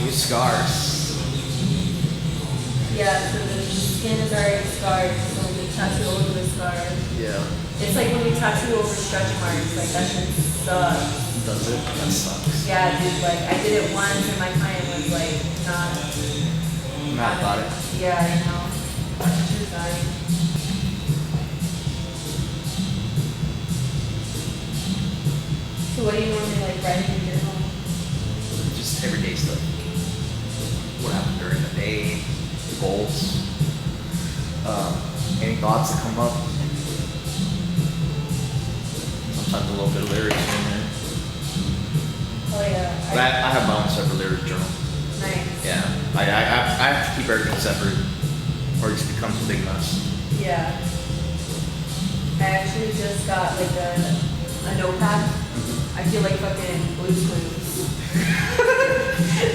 These scars. Yeah, so the skin is already scarred, so we tattoo over the scar. Yeah. It's like when we tattoo over stretch marks, like that shit sucks. Does it? That sucks. Yeah, dude, like I did it once and my client was like Not about it. Yeah, I know. She was dying. So what do you normally like write in your journal? Just everyday stuff. What happened during the day, goals, any thoughts that come up. Sometimes a little bit of lyrics in there. Oh yeah. But I have my own separate lyric journal. Nice. Yeah. I have to keep everything separate or it just becomes a big mess. Yeah. I actually just got like a notepad. I feel like fucking Blue's Clues.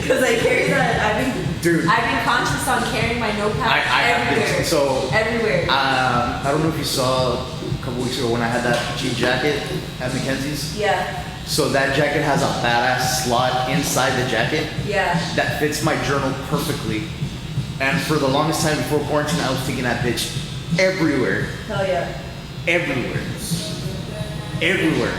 Because I carry that. Dude. I've been conscious on carrying my notepad everywhere. Everywhere. I don't know if you saw a couple weeks ago when I had that jean jacket at Mackenzie's. Yeah. So that jacket has a badass slot inside the jacket. Yeah. That fits my journal perfectly. And for the longest time before quarantine, I was taking that bitch everywhere. Hell yeah. Everywhere. Everywhere.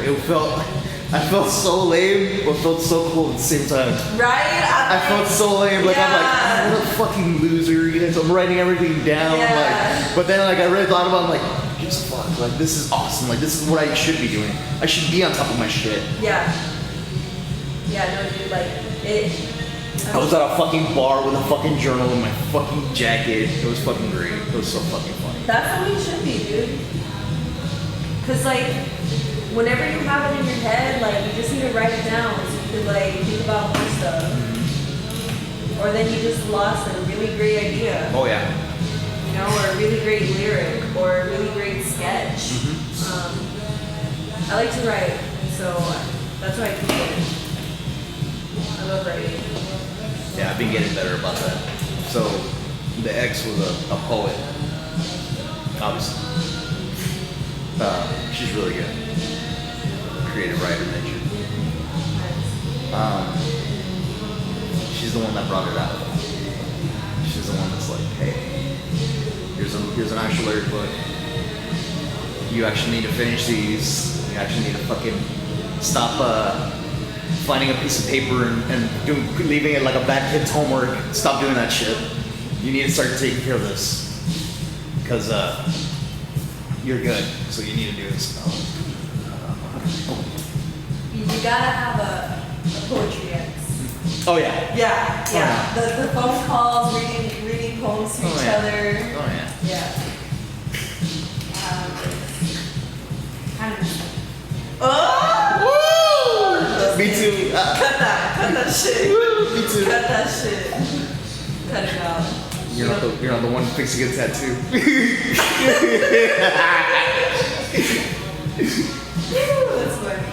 I felt so lame, but felt so cool at the same time. Right? I felt so lame. Like, yeah. I'm like, what a fucking loser. You know, so I'm writing everything down. Yeah. Like, but then like I really thought about it, I'm like, gives a fuck. Like, this is awesome. Like, this is what I should be doing. I should be on top of my shit. Yeah. Yeah, no, dude, like, I was at a fucking bar with a fucking journal in my fucking jacket. It was fucking great. It was so fucking funny. that's the way it should be, dude. Because, like, whenever you have it in your head, like, you just need to write it down so you can, like, think about more stuff. Or then you just lost a really great idea. Oh, yeah. You know, or a really great lyric, or a really great sketch. I like to write, so that's why I keep it. I love writing. Yeah, I've been getting better about that. So, the ex was a poet, obviously. She's really good. Creative writer nature. She's the one that brought it out. She's the one that's like, hey, here's an actual lyric book. You actually need to finish these. You actually need to fucking stop finding a piece of paper and leaving it like a bad kid's homework. Stop doing that shit. You need to start taking care of this. Because you're good, so you need to do this. You gotta have a poetry ex. Oh yeah. Yeah, yeah. The phone calls, reading poems to each other. Oh yeah. Yeah. Kind of. Oh! Me too. Cut that shit. Me too. Cut that shit. Cut it out. You're not the one fixing a tattoo. That's funny.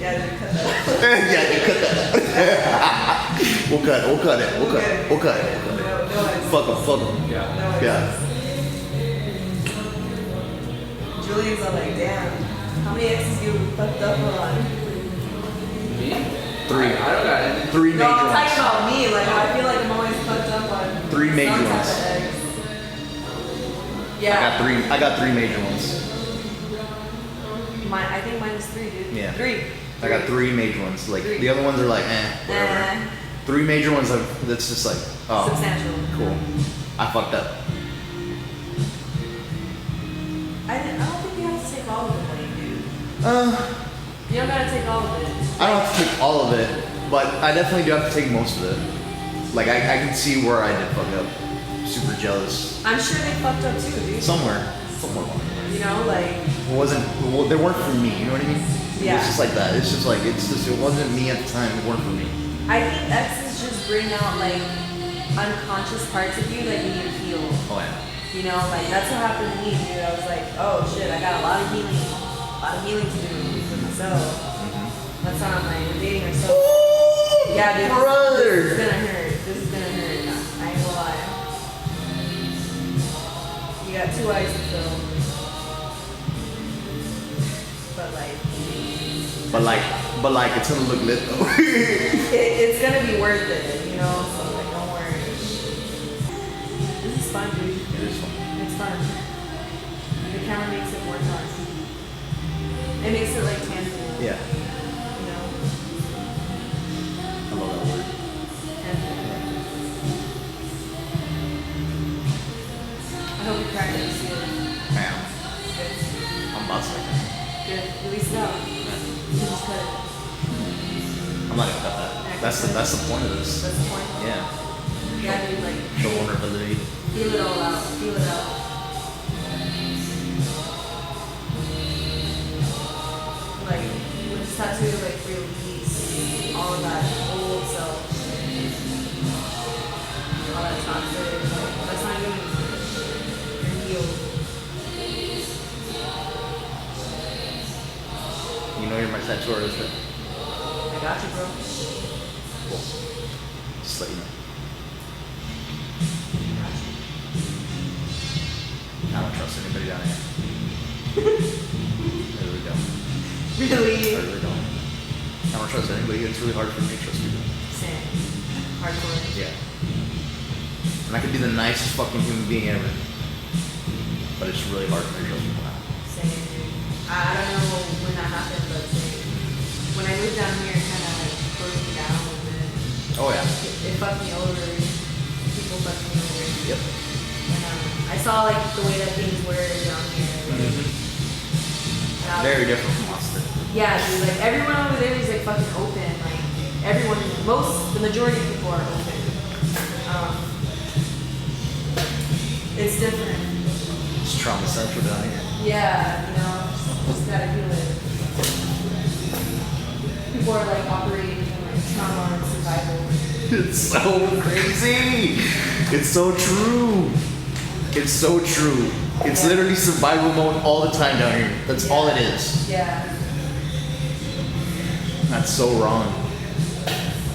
Yeah, dude, cut that. Yeah, you cut that. We'll cut it. No, Fuck him. Yeah. Yeah. Julian's all like, damn, how many exes you fucked up on? Me? 3. I don't got any. 3 major No, I'm talking ones. about me. Like, I feel like I'm always fucked up on 3 major some type ones. of ex. Yeah. I got 3 major ones. I think mine is 3, dude. Yeah. 3. I got 3 major ones. Like 3. the other ones are like, whatever. 3 major ones that's just like, oh, Substantial. cool. I fucked up. I don't think you have to take all of the blame, dude. Uh, You don't gotta take all of it. I don't have to take all of it, but I definitely do have to take most of it. Like I can see where I did fuck up. Super jealous. I'm sure they fucked up too, dude. Somewhere along the way. You know, like, They weren't for me. You know what I mean? Yeah. It's just like that. It's just like it wasn't me at the time. It weren't for me. I think exes just bring out like unconscious parts of you that you need to heal. Oh yeah. You know, like that's what happened to me, dude. I was like, oh shit, I got a lot of healing to do with myself. That's why I'm like, we're dating ourselves. Yeah, dude. brother. This is gonna hurt. This is gonna hurt. I ain't gonna lie. You got 2 eyes to fill. But like, it's gonna look lit though. it's gonna be worth it, you know. So like, don't worry. This is fun, dude. It is fun. It's fun. The camera makes it more fun. It makes it like tangible. Yeah. You know. I love that word. Tangible. I hope you crack it this year. Man, Good. I'm about to. Good. Release it out. You just cut it. I'm not gonna cut that. That's the point of this. That's the point. Yeah. Yeah, dude. Like, Show vulnerability. feel it all out. Feel it out. Like, with this tattoo, like, release all of that old self. All that toxic. Like, that's not you. You're healed. You know you're my tattoo artist, right? I got you, bro. Cool. Just let you know. I don't trust anybody down here. I really don't. I Really? really don't. I don't trust anybody. It's really hard for me to trust people. Same. Hardcore. Yeah. And I could be the nicest fucking human being ever. But it's really hard for me to trust people now. Same. I don't know when that happened, but same. When I moved down here, it kind of like broke me down a little bit. Oh yeah. It fucked me over. People fucked me over. Yep. And I saw like the way that things were down here. Like, and I was- Very different from Austin. Yeah, dude. Like everyone over there is like fucking open. Like everyone, the majority of people are open. It's different. It's trauma central down here. Yeah, you know, just gotta feel it. People are like operating in like trauma and survival. It's so crazy. It's so true. It's so true. It's Yeah. literally survival mode all the time down here. That's all it is. Yeah. That's so wrong.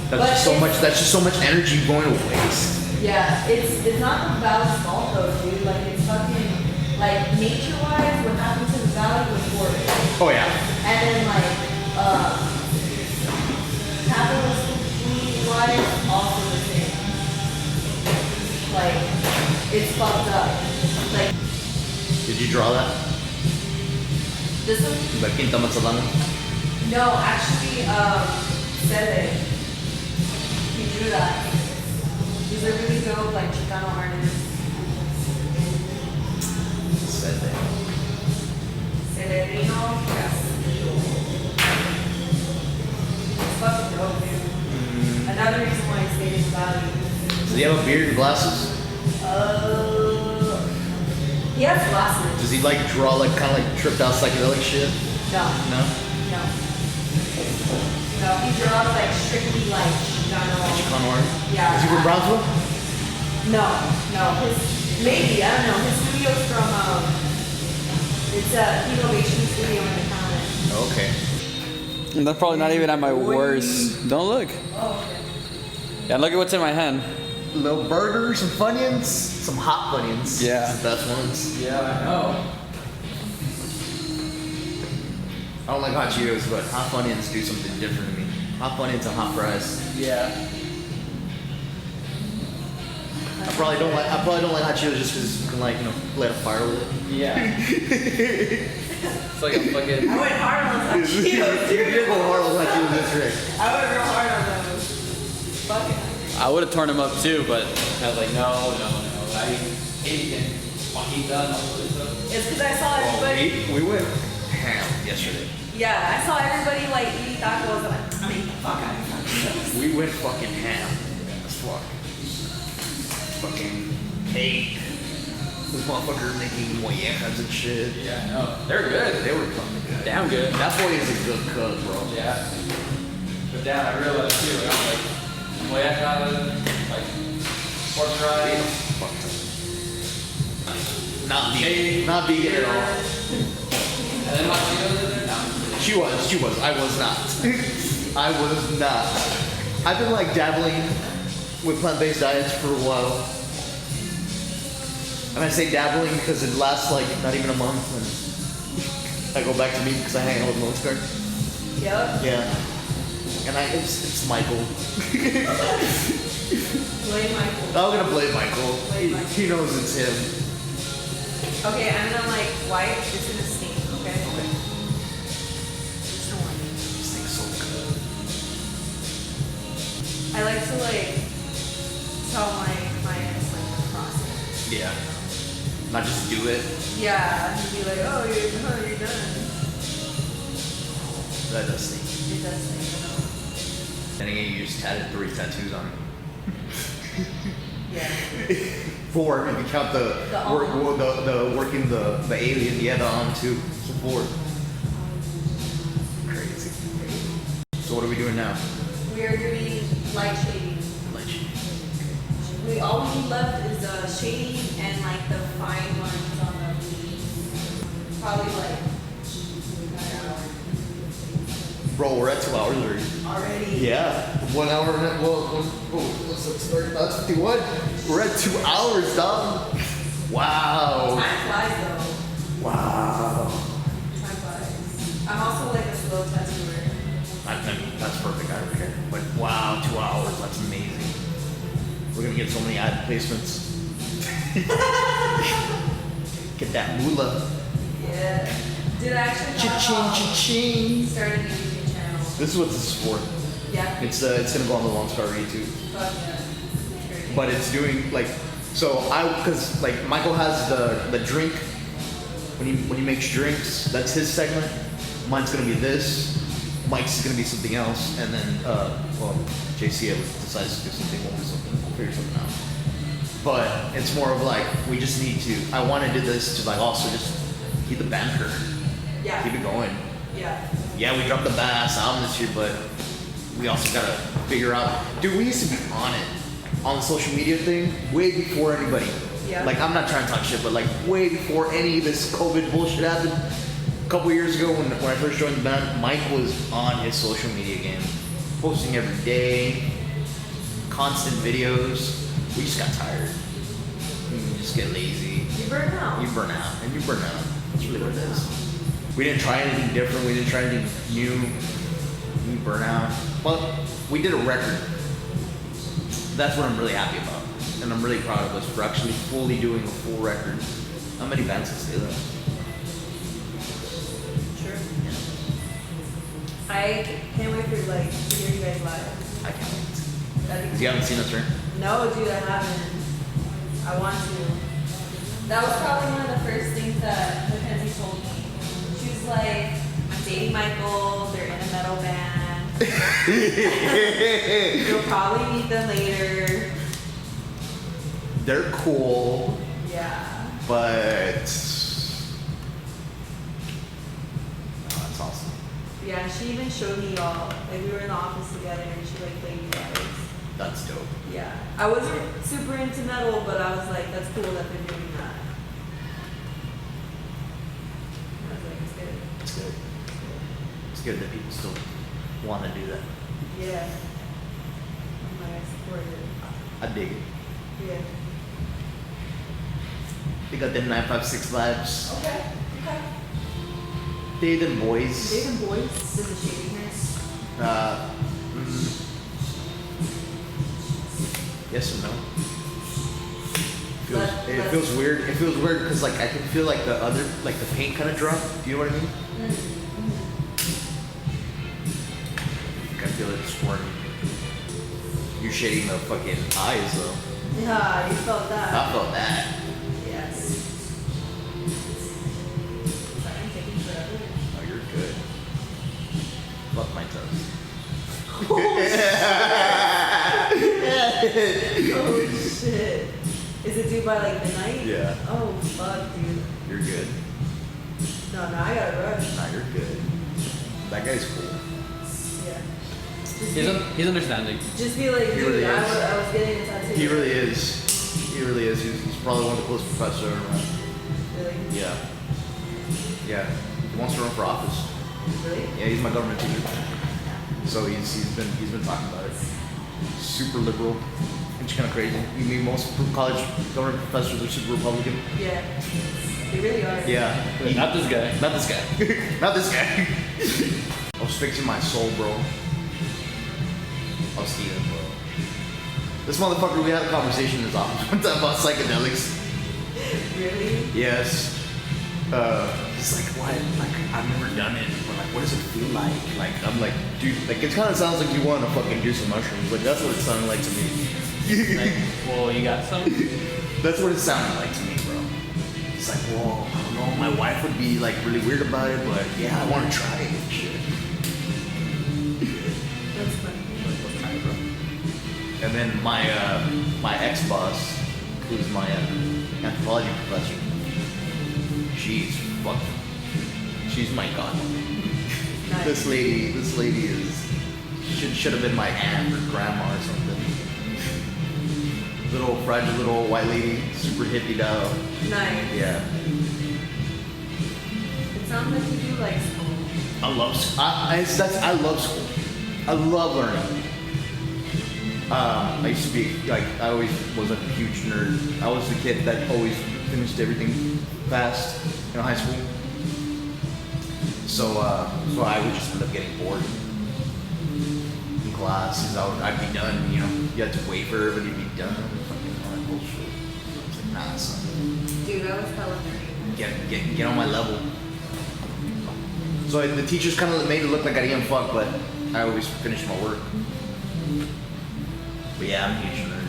But That's it's- just so much energy going to waste. Yeah, it's not the valley's fault though, dude. Like it's fucking like nature-wise, what happened to the valley was horrible. Oh yeah. And then like capitalistically-wise, also the same. Like it's fucked up. Like Did you draw that? this one. The Quinta Mazzalana? No, actually, Siete. He drew that. These are really dope, like Chicano artists. Siete. Celerino Castillo. It's fucking dope, dude. Another reason why I stayed in Valley. Does he have a beard and glasses? He has glasses. Does he like draw like kind of like tripped out psychedelic shit? No. No? No. No, he draws like strictly like Chicano. Chicano art? Yeah. Is he from Brownsville? No. His maybe, I don't know. His studio's from it's a innovation studio in the county. Okay. And that's probably not even at my worst. Don't look. Oh, okay. Yeah, look at what's in my hand. Little burgers, some Funyuns, some hot Funyuns. Yeah. The best ones. Yeah, I know. don't like hot Cheetos, but hot Funyuns do something different to me. Hot Funyuns and hot fries. Yeah. I probably don't like hot Cheetos just because you can like light a fire with it. Yeah. It's like a fucking. I went hard on those hot Cheetos, You dude. did go hard on hot Cheetos, that's right. I went real hard on those. Fuck it. I would have torn them up too, but I was like, no. I hate it. Fucking done. It's because I saw everybody. We went ham yesterday. Yeah, I saw everybody like eating tacos. I'm like, I mean, fuck, I mean, tacos. We went fucking ham as fuck. Fucking cake. This motherfucker making mollejas and shit. Yeah, no. They're good. They were fucking good. Damn good. That's why he's a good cook, bro. Yeah. But down, I realized too, like, I'm like, like, pork fries. Not vegan. Not vegan at all. And then hot Cheetos in there? No. She was. I was not. I was not. I've been like dabbling with plant-based diets for a while. And I say dabbling because it lasts like not even a month and I go back to meat because I hang out with Lone Star. Yep. Yeah. And it's Michael. Blame Michael. I'm gonna blame Michael. He knows it's him. Okay, I'm gonna like wipe. It's gonna stink. Okay. Okay. Just a warning. This thing's so good. I like to like tell my clients like the process. Yeah. Not just do it. Yeah, and be like, oh, you're done. That does stink. It does stink. Then again, you just tatted 3 tattoos on me. Yeah. 4 if you count the working the alien. Yeah, the on too. So 4. Crazy. So what are we doing now? We are doing light shading. Light shading. All we need left is shading and like the fine lines on the leaves. Probably like an hour. Bro, we're at 2 hours already. Already. Yeah. 1 hour and let's start. That's 51. We're at 2 hours, dog. Wow. Time flies though. Wow. Time flies. I'm also like a slow tattooer. I mean, that's perfect. I don't care. But wow, 2 hours. That's amazing. We're gonna get so many ad placements. Get that moolah. Yeah. Did I actually Cha-ching, cha-ching. start a new YouTube channel? This is what this is for. Yeah. It's gonna go on the Lone Star YouTube. Fuck yeah. Great. But it's doing like, because like Michael has the drink when he makes drinks. That's his segment. Mine's gonna be this. Mike's is gonna be something else, and then JC decides to do something. We'll do something. We'll figure something out. But it's more of like we just need to. I want to do this to like also just keep the banter, Yeah. keep it going. Yeah. Yeah, we dropped the badass album this year, but we also gotta figure out. Dude, we used to be on it, on the social media thing, way before anybody. Yeah. Like, I'm not trying to talk shit, but like way before any of this COVID bullshit happened. A couple years ago, when I first joined the band, Mike was on his social media game, posting every day, constant videos. We just got tired. You just get lazy. You burn out. You burn out, and you burn out. That's really what it is. We didn't try anything different. We didn't try anything new. We burn out. Well, we did a record. That's what I'm really happy about, and I'm really proud of us for actually fully doing a full record. How many bands can say that? Sure. I can't wait for like to hear you guys live. I can't wait. That'd be Because you haven't seen us, right? No, dude, I haven't. I want to. That was probably one of the first things that Mackenzie told me. She was like, I'm dating Michael, they're in a metal band. You'll probably meet them later. They're cool, Yeah. but that's awesome. Yeah, she even showed me y'all. Like we were in the office together and she like played you guys. That's dope. Yeah. I wasn't super into metal, but I was like, that's cool that they're doing that. I was like, it's good. It's good. It's good that people still want to do that. Yeah. I'm like, I support it. I dig it. Yeah. They got them 956 vibes. Okay. Okay. Dave and Boys. Dave and Boys? Does the shady hair? Yes and no. It feels weird. It feels weird because like I can feel like the other, like the paint kind of drop. Do you know what I mean? I feel it squirting. You're shading the fucking eyes though. Yeah, you felt that. I felt that. Yes. Sorry, I'm taking forever. Oh, you're good. Fuck my toes. Oh shit. Is it due by like midnight? Yeah. Oh fuck, dude. You're good. No, I gotta rush. Nah, you're good. That guy's cool. Yeah. He's understanding. Just be like, He dude, really I is. was getting a tattoo. He really is. He really is. He's probably one of the coolest professors I've ever met. Really? Yeah. Yeah. He wants to run for office. Really? Yeah, he's my government teacher. So he's been talking about it. Super liberal. It's kind of crazy. You mean most college government professors are super Republican. Yeah. They really are. Yeah. Not this guy. Not this guy. Not this guy. I was fixing my soul, bro. I was Steven, bro. This motherfucker, we had a conversation in his office one time about psychedelics. Really? Yes. He's like, what? Like, I've never done it. But like, what does it feel like? Like, I'm like, dude, like, it kind of sounds like you want to fucking do some mushrooms. Like, that's what it sounded like to me. Like, well, you got some? That's what it sounded like to me, bro. It's like, well, I don't know, my wife would be like really weird about it, but yeah, I want to try it and shit. That's funny. And then my my ex-boss, who's my anthropology professor, she's my god. Nice. This lady is should have been my aunt or grandma or something. Little fragile little white lady, super hippie doll. Nice. Yeah. It sounds like you do like school. I love school. I love school. I love learning. I used to be like, I always was like a huge nerd. I was the kid that always finished everything fast in high school. So I would just end up getting bored in class. I'd be done, you know. You had to wait for everybody to be done. Fucking all that bullshit. I was like, nah, son. Dude, I was hella nerdy. Get on my level. So the teachers kind of made it look like I didn't fuck, but I always finished my work. But yeah, I'm a huge nerd.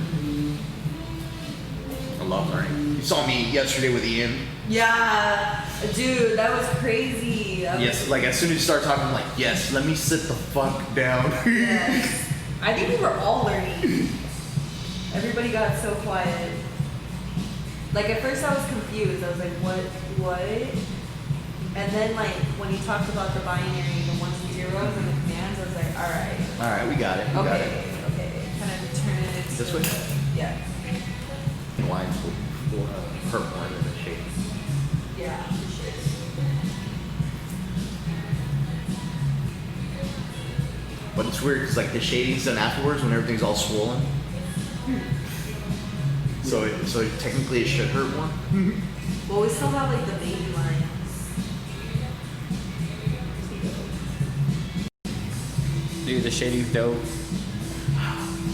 I love learning. You saw me yesterday with Ian. Yeah, dude, that was crazy. Yes, like as soon as you start talking, I'm like, yes, let me sit the fuck down. Yes. I think we were all learning. Everybody got so quiet. Like at first I was confused. I was like, what? And then like when he talked about the binary, the ones and zeros and the commands, I was like, all right. All right, we got it. We got it. Okay. Kind of turn it into This way? Yeah. Lines will hurt more than the shape. Yeah, for sure. But it's weird because like the shading's done afterwards when everything's all swollen. So technically it should hurt more. Well, we still have like the baby lines. Dude, the shading's dope.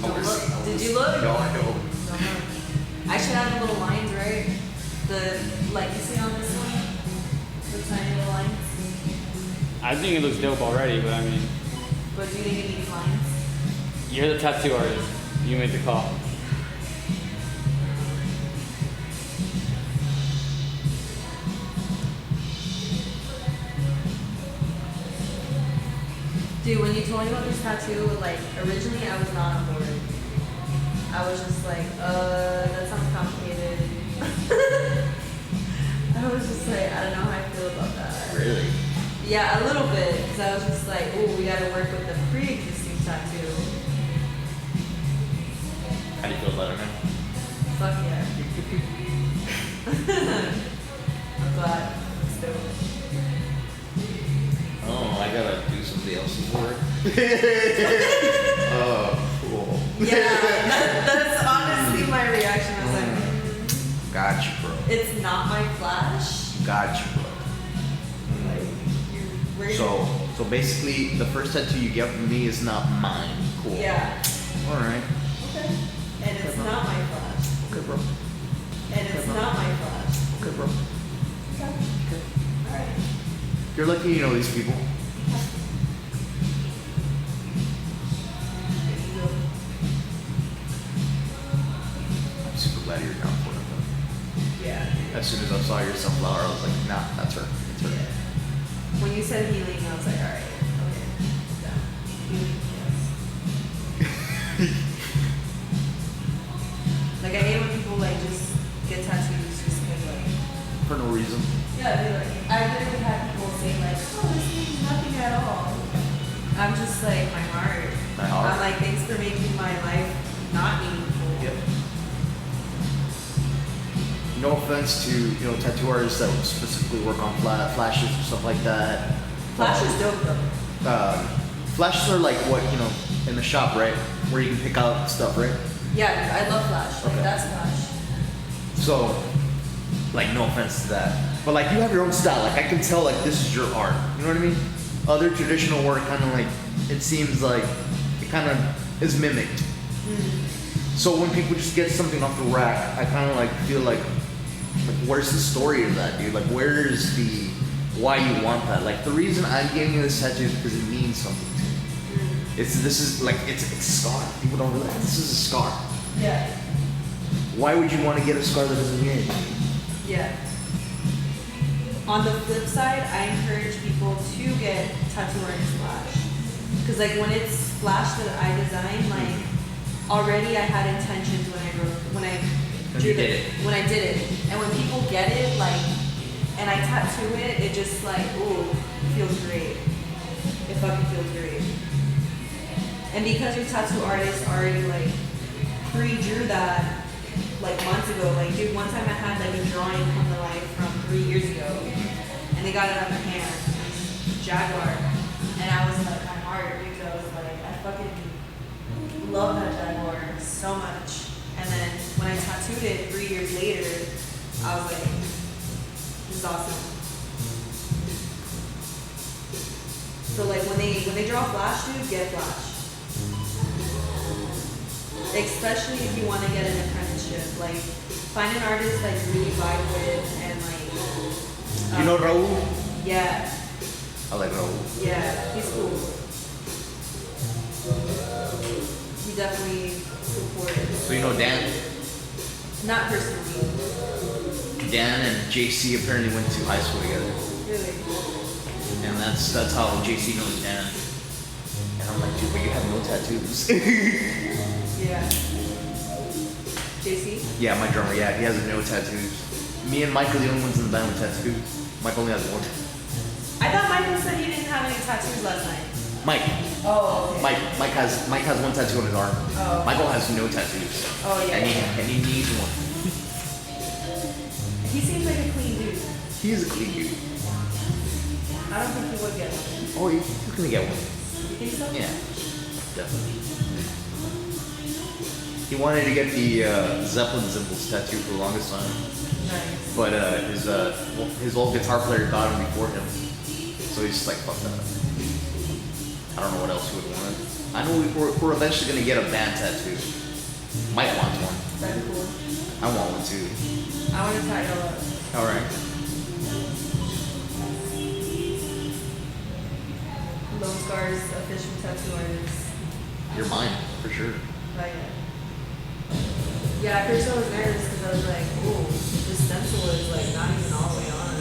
Don't look. Did you look? No, I don't. Don't look. I should have the little lines, right? The, like you see on this one? The tiny little lines? I think it looks dope already, but I mean, But do you think it needs lines? you're the tattoo artist. You make the call. Dude, when you told me about this tattoo, like, originally I was not on board. I was just like, that sounds complicated. I was just like, I don't know how I feel about that. Really? Yeah, a little bit, because I was just like, ooh, we gotta work with the pre-existing tattoo. How do you feel about it, man? Fuck yeah. I'm glad. It's dope. Oh, I gotta do somebody else's work. Oh, cool. Yeah, that's honestly my reaction. I was like, Got you, bro. it's not my flash. Got you, bro. Like, you're So basically, the first tattoo you get from me is not mine. Cool. Yeah. All right. Okay. And it's not my flash. Okay, bro. And it's not my flash. Okay, bro. Okay. Alright. You're lucky you know these people. I'm super glad you're down for it, though. Yeah. As soon as I saw your sunflower, I was like, nah, that's her. That's her. When you said healing, I was like, alright, okay. Yeah. Healing, yes. Like, I hate when people, like, just get tattoos just because, like... For no reason. Yeah, they like, I literally had people say, like, oh, this means nothing at all. I'm just like, my heart. My heart. I'm like, thanks for making my life not meaningful. Yep. No offense to, tattoo artists that would specifically work on flashes or stuff like that. Flash is dope, though. Flashes are like what, in the shop, right? Where you can pick out stuff, right? Yeah, I love Flash. Like, Okay. that's Flash. So, like, no offense to that. But, like, you have your own style. Like, I can tell, like, this is your art. You know what I mean? Other traditional work kind of, like, it seems like it kind of is mimicked. So when people just get something off the rack, I kind of, like, feel like, where's the story of that, dude? Like, where's the why you want that? Like, the reason I'm getting you this tattoo is because it means something to me. It's a scar. People don't realize this is a scar. Yeah. Why would you want to get a scar that doesn't mean anything? Yeah. On the flip side, I encourage people to get tattoo artist Flash. Because, like, when it's Flash that I design, like, already I had intentions when I did it. And when people get it, like, and I tattoo it, it just like, ooh, it feels great. It fucking feels great. And because your tattoo artist already like pre-drew that like months ago, like dude, one time I had like a drawing come to life from 3 years ago, and they got it on their hand, Jaguar, and I was like, my heart, because I was like, I fucking love that Jaguar so much. And then when I tattooed it 3 years later, I was like, this is awesome. So like when they draw Flash, dude, get Flash. Especially if you want to get an apprenticeship. Like find an artist like you really vibe with and like. You know Raul? Yeah. I like Raul. Yeah, he's cool. He definitely supported. So you know Dan? Not personally. Dan and JC apparently went to high school together. Really? And that's how JC knows Dan. And I'm like, dude, but you have no tattoos. Yeah. JC? Yeah, my drummer, yeah, he has no tattoos. Me and Mike are the only ones in the band with tattoos. Mike only has one. I thought Michael said he didn't have any tattoos last night. Mike. Oh, okay. Mike has one tattoo on his arm. Oh. Michael has no tattoos. Oh, yeah. And he needs one. He seems like a clean dude. He is a clean dude. I don't think he would get one. Oh, he's gonna get one. You think so? Yeah, definitely. He wanted to get the Zeppelin symbols tattoo for the longest time. Nice. But his old guitar player got him before him. So he's just like, fuck that. I don't know what else he would want. I know we're eventually gonna get a band tattoo. Mike wants one. That'd be cool. I want one too. I want to tie it all up. Alright. Lone Scar's official tattoo artist. You're mine, for sure. But yeah, at first I was nervous because I was like, ooh, this stencil is like not even all the way on.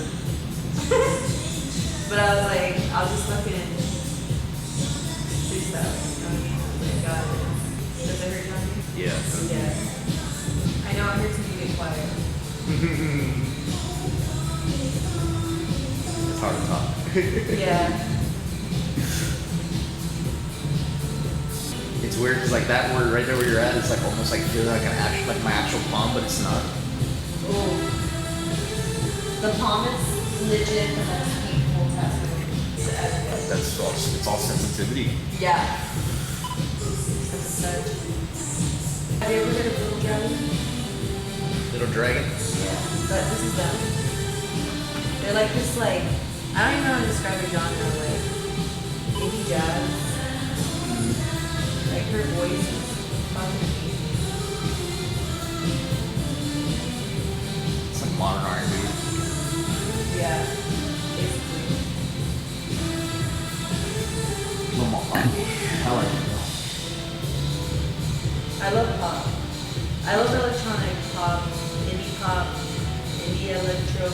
But I was like, I'll just fucking freestyle. You know what I mean? I was like, God, does it hurt you? Yeah. Yeah. I know I'm here to be a quiet. It's hard to talk. Yeah. It's weird because like that word right there where you're at is like almost like feeling like like my actual palm, but it's not. Ooh. The palm is legit the most painful tattoo to ever get. It's all sensitivity. Yeah. Such. Have you ever heard of Little Dragon? Little dragon. Yeah. But this is them. They're like this like I don't even know how to describe the genre. Like indie jazz. Like her voice is fucking amazing. It's like modern R&B. Yeah, basically. I like it. I love pop. I love electronic pop, indie electro.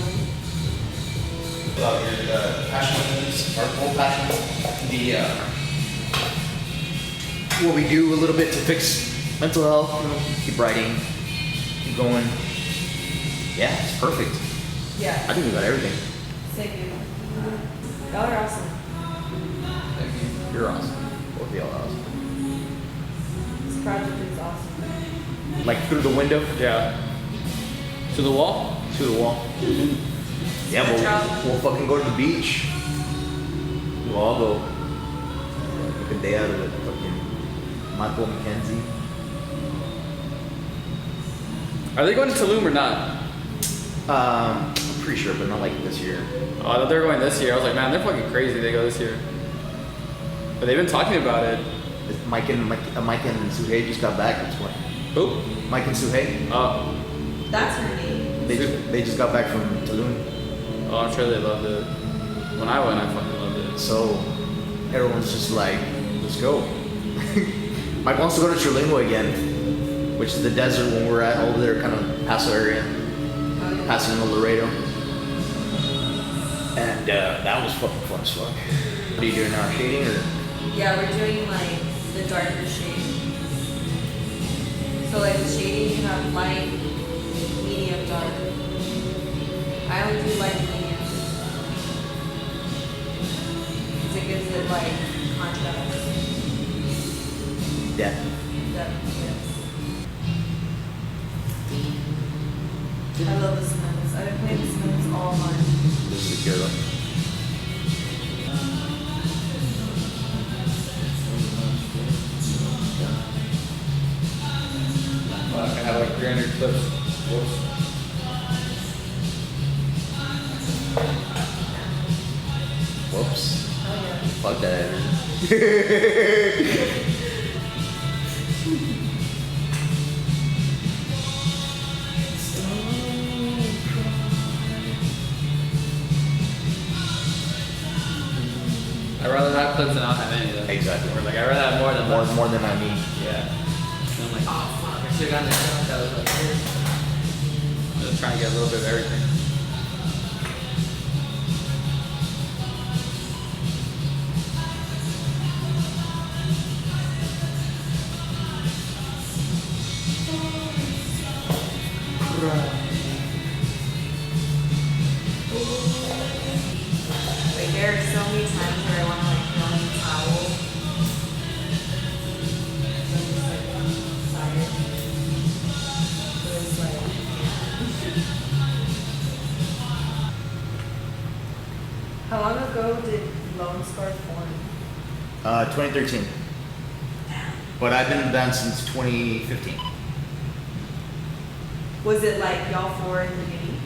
About your passions, our full passions. What we do a little bit to fix mental health, you know, keep writing, keep going. Yeah, it's perfect. Yeah, I think we got everything. same dude. Y'all are awesome. Thank you. You're awesome. Both of y'all are awesome. This project is awesome. Like through the window? Yeah. To the wall? To the wall. Yeah, Good job. we'll fucking go to the beach. We'll all go. Take a day out of it. Fucking Michael McKenzie. Are they going to Tulum or not? I'm pretty sure, but not like this year. Oh, I thought they were going this year. I was like, man, they're fucking crazy. They go this year. But they've been talking about it. Mike and Suhei just got back. That's why. Who? Mike and Suhei. Oh. That's her name. They just got back from Tulum. Oh, I'm sure they loved it. When I went, I fucking loved it. So everyone's just like, let's go. Mike wants to go to Chirlingo again, which is the desert when we're at over there, kind of Paso area, passing the Laredo. And that was fucking fun as fuck. What are you doing now? Shading or? Yeah, we're doing like the darker shade. So like the shading, you have light, medium, dark. I only do light and medium. Because it gives it like contrast. Yeah. Depth, yes. I love the smells. I've been playing the smells all month. This is the Kira. I have like 300 clips. Whoops. Whoops. Oh yeah. Fuck that. I'd rather have clips than not have any of them. Exactly. Or like, I'd rather have more than less. More than I need. Yeah. And I'm like, oh fuck, I should have gotten this. That was like weird. I'm just trying to get a little bit of everything. Like there are so many times where I want to like throw in the towel. So I'm just like tired. But it's like how long ago did Lone Star form? 2013. But I've been in the band since 2015. Was it like y'all four in the beginning?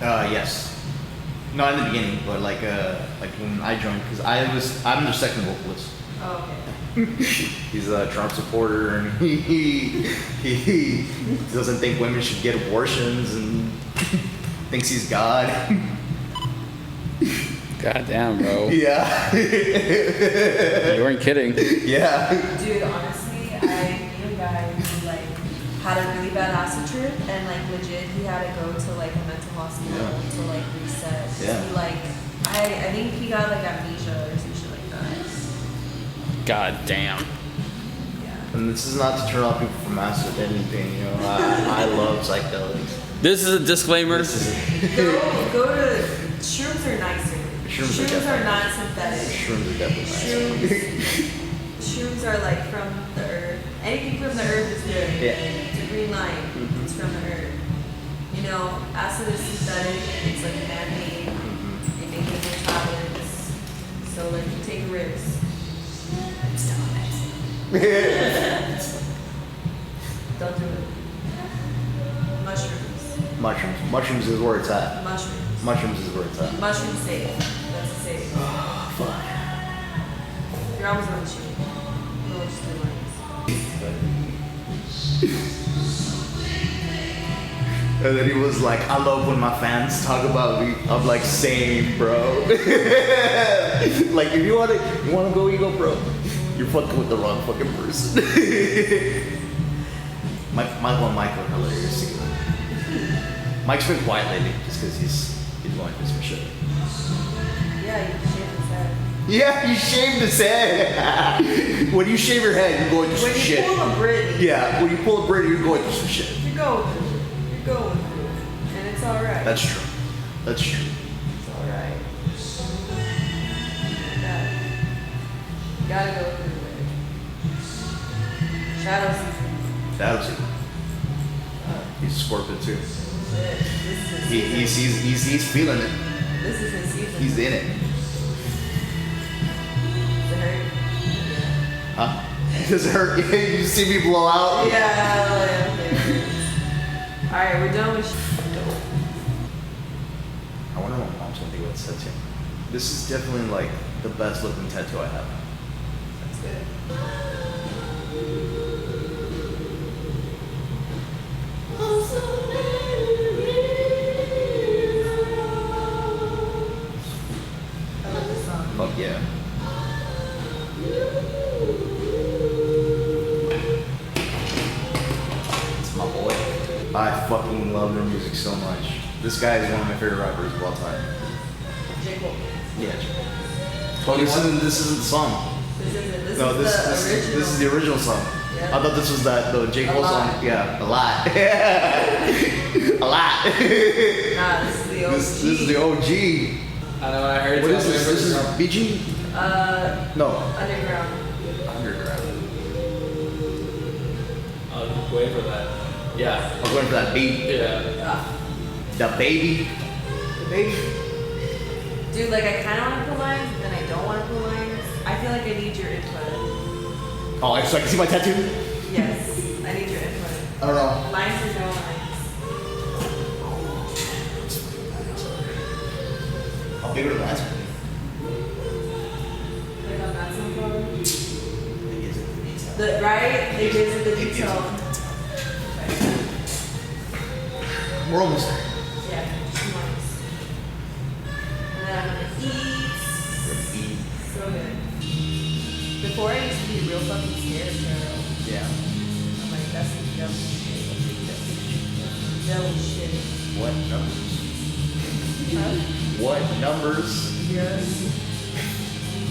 Yes. Not in the beginning, but like when I joined, because I'm their second vocalist. Oh, okay. He's a Trump supporter, and he doesn't think women should get abortions, and thinks he's God. God damn, bro. Yeah. You weren't kidding. Yeah. Dude, honestly, I knew a guy who like had a really bad acid trip and like legit he had to go to like a mental hospital Yeah. to like reset. Yeah. He like I think he got like amnesia or some shit like that. God damn. Yeah. And this is not to turn off people from acid or anything, you know. I love psychedelics. This is a disclaimer. This is Go to shrooms are nicer. Shrooms are are definitely- not synthetic. Shrooms are definitely nice. Shrooms are like from the earth. Anything from the earth is good. Yeah. It's a green line. It's from the earth. You know, acid is synthetic. It's like man-made. They make it in their tablets. So like you take a risk. Stop it. Don't do it. Mushrooms. Mushrooms is where it's at. Mushrooms. Mushrooms is where it's at. Mushroom steak. That's a steak. Fuck. You're always going to shoot. No, just 3 lines. And then he was like, I love when my fans talk about me. I'm like, same, bro. Like, if you wanna go, you go, bro. You're fucking with the wrong fucking person. Michael and Michael are hilarious together. Mike's been quiet lately just because he's going through some shit. Yeah, you can shave his head. Yeah, he shaved his head. When you shave your head, you're going through some shit. When you pull a Britney. Yeah, when you pull a Britney, you're going through some shit. You're going through it. You're going through it. And it's alright. That's true. That's true. It's alright. You gotta go through it. Shadow season. That'll see. He's a scorpion too. This is his season. He's feeling it. This is his season. He's in it. Does it hurt? Huh? Does it hurt? You see me blow out? Yeah, okay. Alright, we're done with I wonder what mom's gonna think about this tattoo. This is definitely like the best looking tattoo I have. That's good. I love this song. Fuck yeah. It's my boy. I fucking love their music so much. This guy is one of my favorite rappers of all time. J. Cole. Yeah. Well, this isn't the song. This isn't. This No, is this the original. is the original song. Yeah. I thought this was the J. Cole A song. Lot. Yeah, a lot. A lot. Nah, this is the OG. This is the OG. I know I heard What it's is this? This is BG? No. Underground. Underground. I'll wait for that. Yeah. I'm going for that beat. Yeah. The baby. The baby. Dude, like I kind of want to put lines, but then I don't want to put lines. I feel like I need your input. Oh, so I can see my tattoo? Yes, I need your input. I don't know. Lines or no lines? How big are the lines? Put it on that sunflower. Right? It gives it the detail. We're almost there. Yeah, 2 lines. And then I'm gonna eat. So good. Before I used to be real fucking scared of tarot. Yeah. I'm like, that's the devil shit. Devil shit. What numbers? Huh? What numbers? Yes.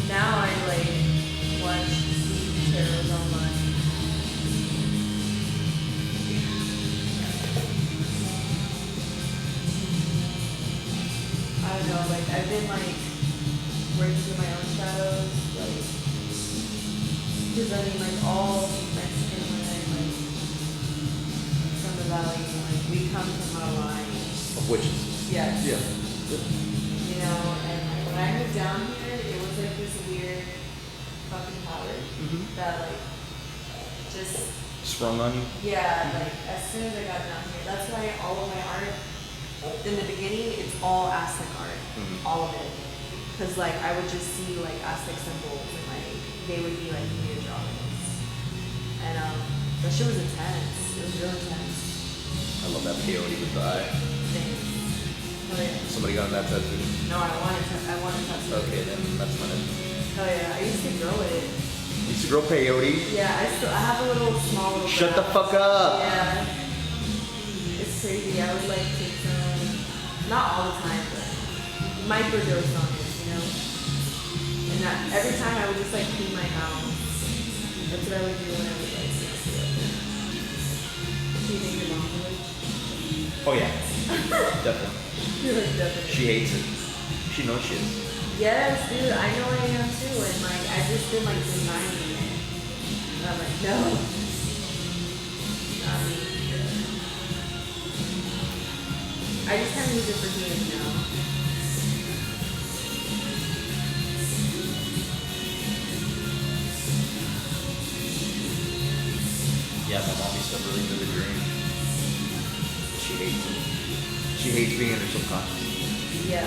Now I like watch tarots online. I don't know, like I've been like working through my own shadows, like because I mean like all Mexican women like from the valley, like we come from a line. Of witches. Yes. Yeah. You know, and like, when I moved down here, it was like this weird fucking power that like just Sprung on you? yeah, like as soon as I got down here, that's why all of my art in the beginning it's all Aztec art, all of it, because like I would just see like Aztec symbols and like they would be like weird drawings, and that shit was intense. It was real intense. I love that peyote with the eye. Things. Hell yeah. Somebody got that tattoo. No, I wanted to touch it. Okay, then that's not it. Hell yeah, I used to grow it. You used to grow peyote? Yeah, I have a little small little. Shut the grass. fuck up! Yeah. It's crazy. I would like take some, not all the time, but microdose on it, you know? And that, every time I would just like clean my house. That's what I would do when I was like 6 years old. Do you think your mom would? Oh yeah. Definitely. You're like, definitely. She hates it. She knows she is. Yes, dude, I know I am too, and like I've just been like denying it. And I'm like, no. Not me. I just kind of use it for healing now. Yeah, my mom used to really into the dream. She hates it. She hates being in her subconscious. Yeah.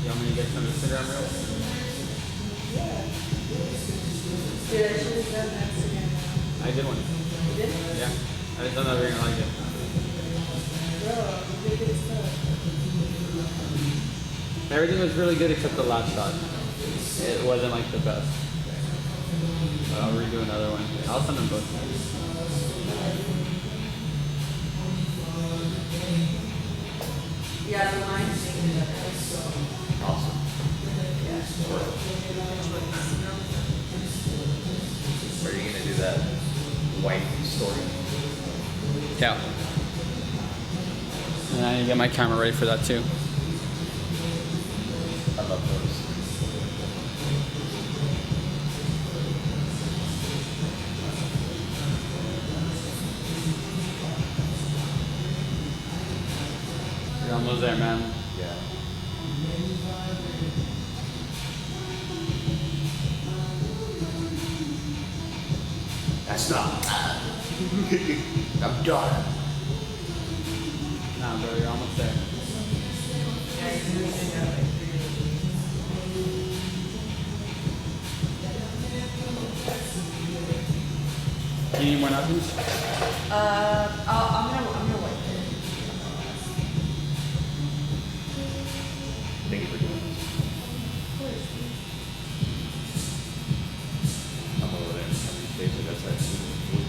You want me to get some Instagram reels? Dude, I should have done Instagram. I did one. You did? Yeah. I just don't know if you're gonna like it. Bro, you did good stuff. Everything was really good except the last shot. It wasn't like the best. But I'll redo another one. I'll send them both. Yeah, the line thing. Awesome. Are you gonna do that white story? Yeah. And I need to get my camera ready for that too. I love those. You're almost there, man. Yeah. That's not. I'm done. Nah, bro, you're almost there. Yeah, you're doing good now. You need more napkins? I'm gonna wipe it. Thank you for doing this. I'm over there in Mackenzie's face. I got tattooed before.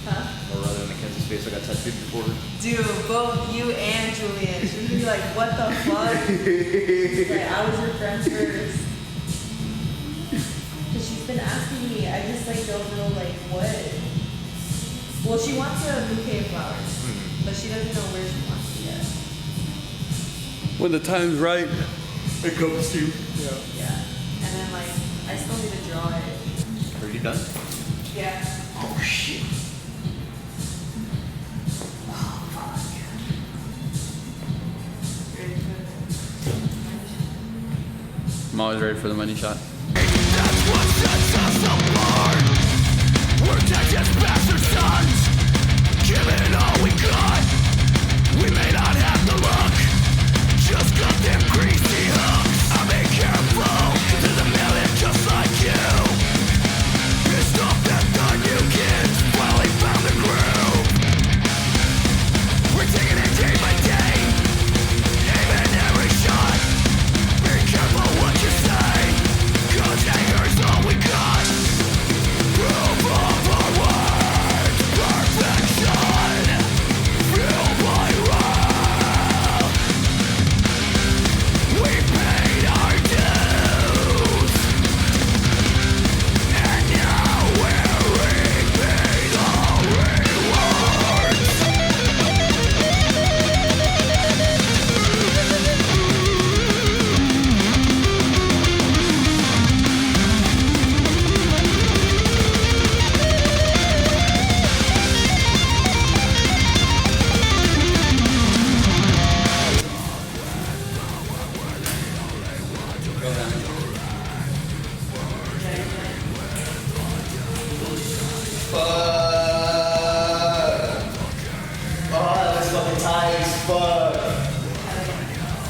Huh? Or rather in Mackenzie's face, I got tattooed before. Dude, both you and Julian. She'd be like, what the fuck? She's like, I was your friend first. Because she's been asking me, I just like don't know like what. Well, she wants a bouquet of flowers, but she doesn't know where she wants to get. When the time's right. It comes to you. Yeah. And then like, I still need to draw it. Are you done? Yeah. Oh shit. Ready for it? I'm always ready for the money shot.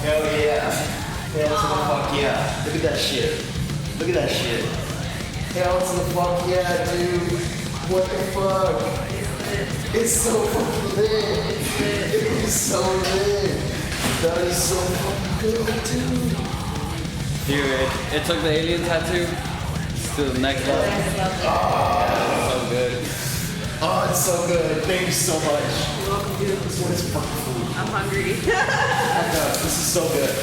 Hell yeah. Hell to the fuck yeah. Look at that shit. Look at that shit. Hell to the fuck yeah, dude. What the fuck? It's so fucking lit. It is so lit. That is so fucking good, dude. Dude, it took the alien tattoo to the next level. So good. Oh, it's so good. Thank you so much. You're welcome, dude. This one is fucking food. I'm hungry. This is so good.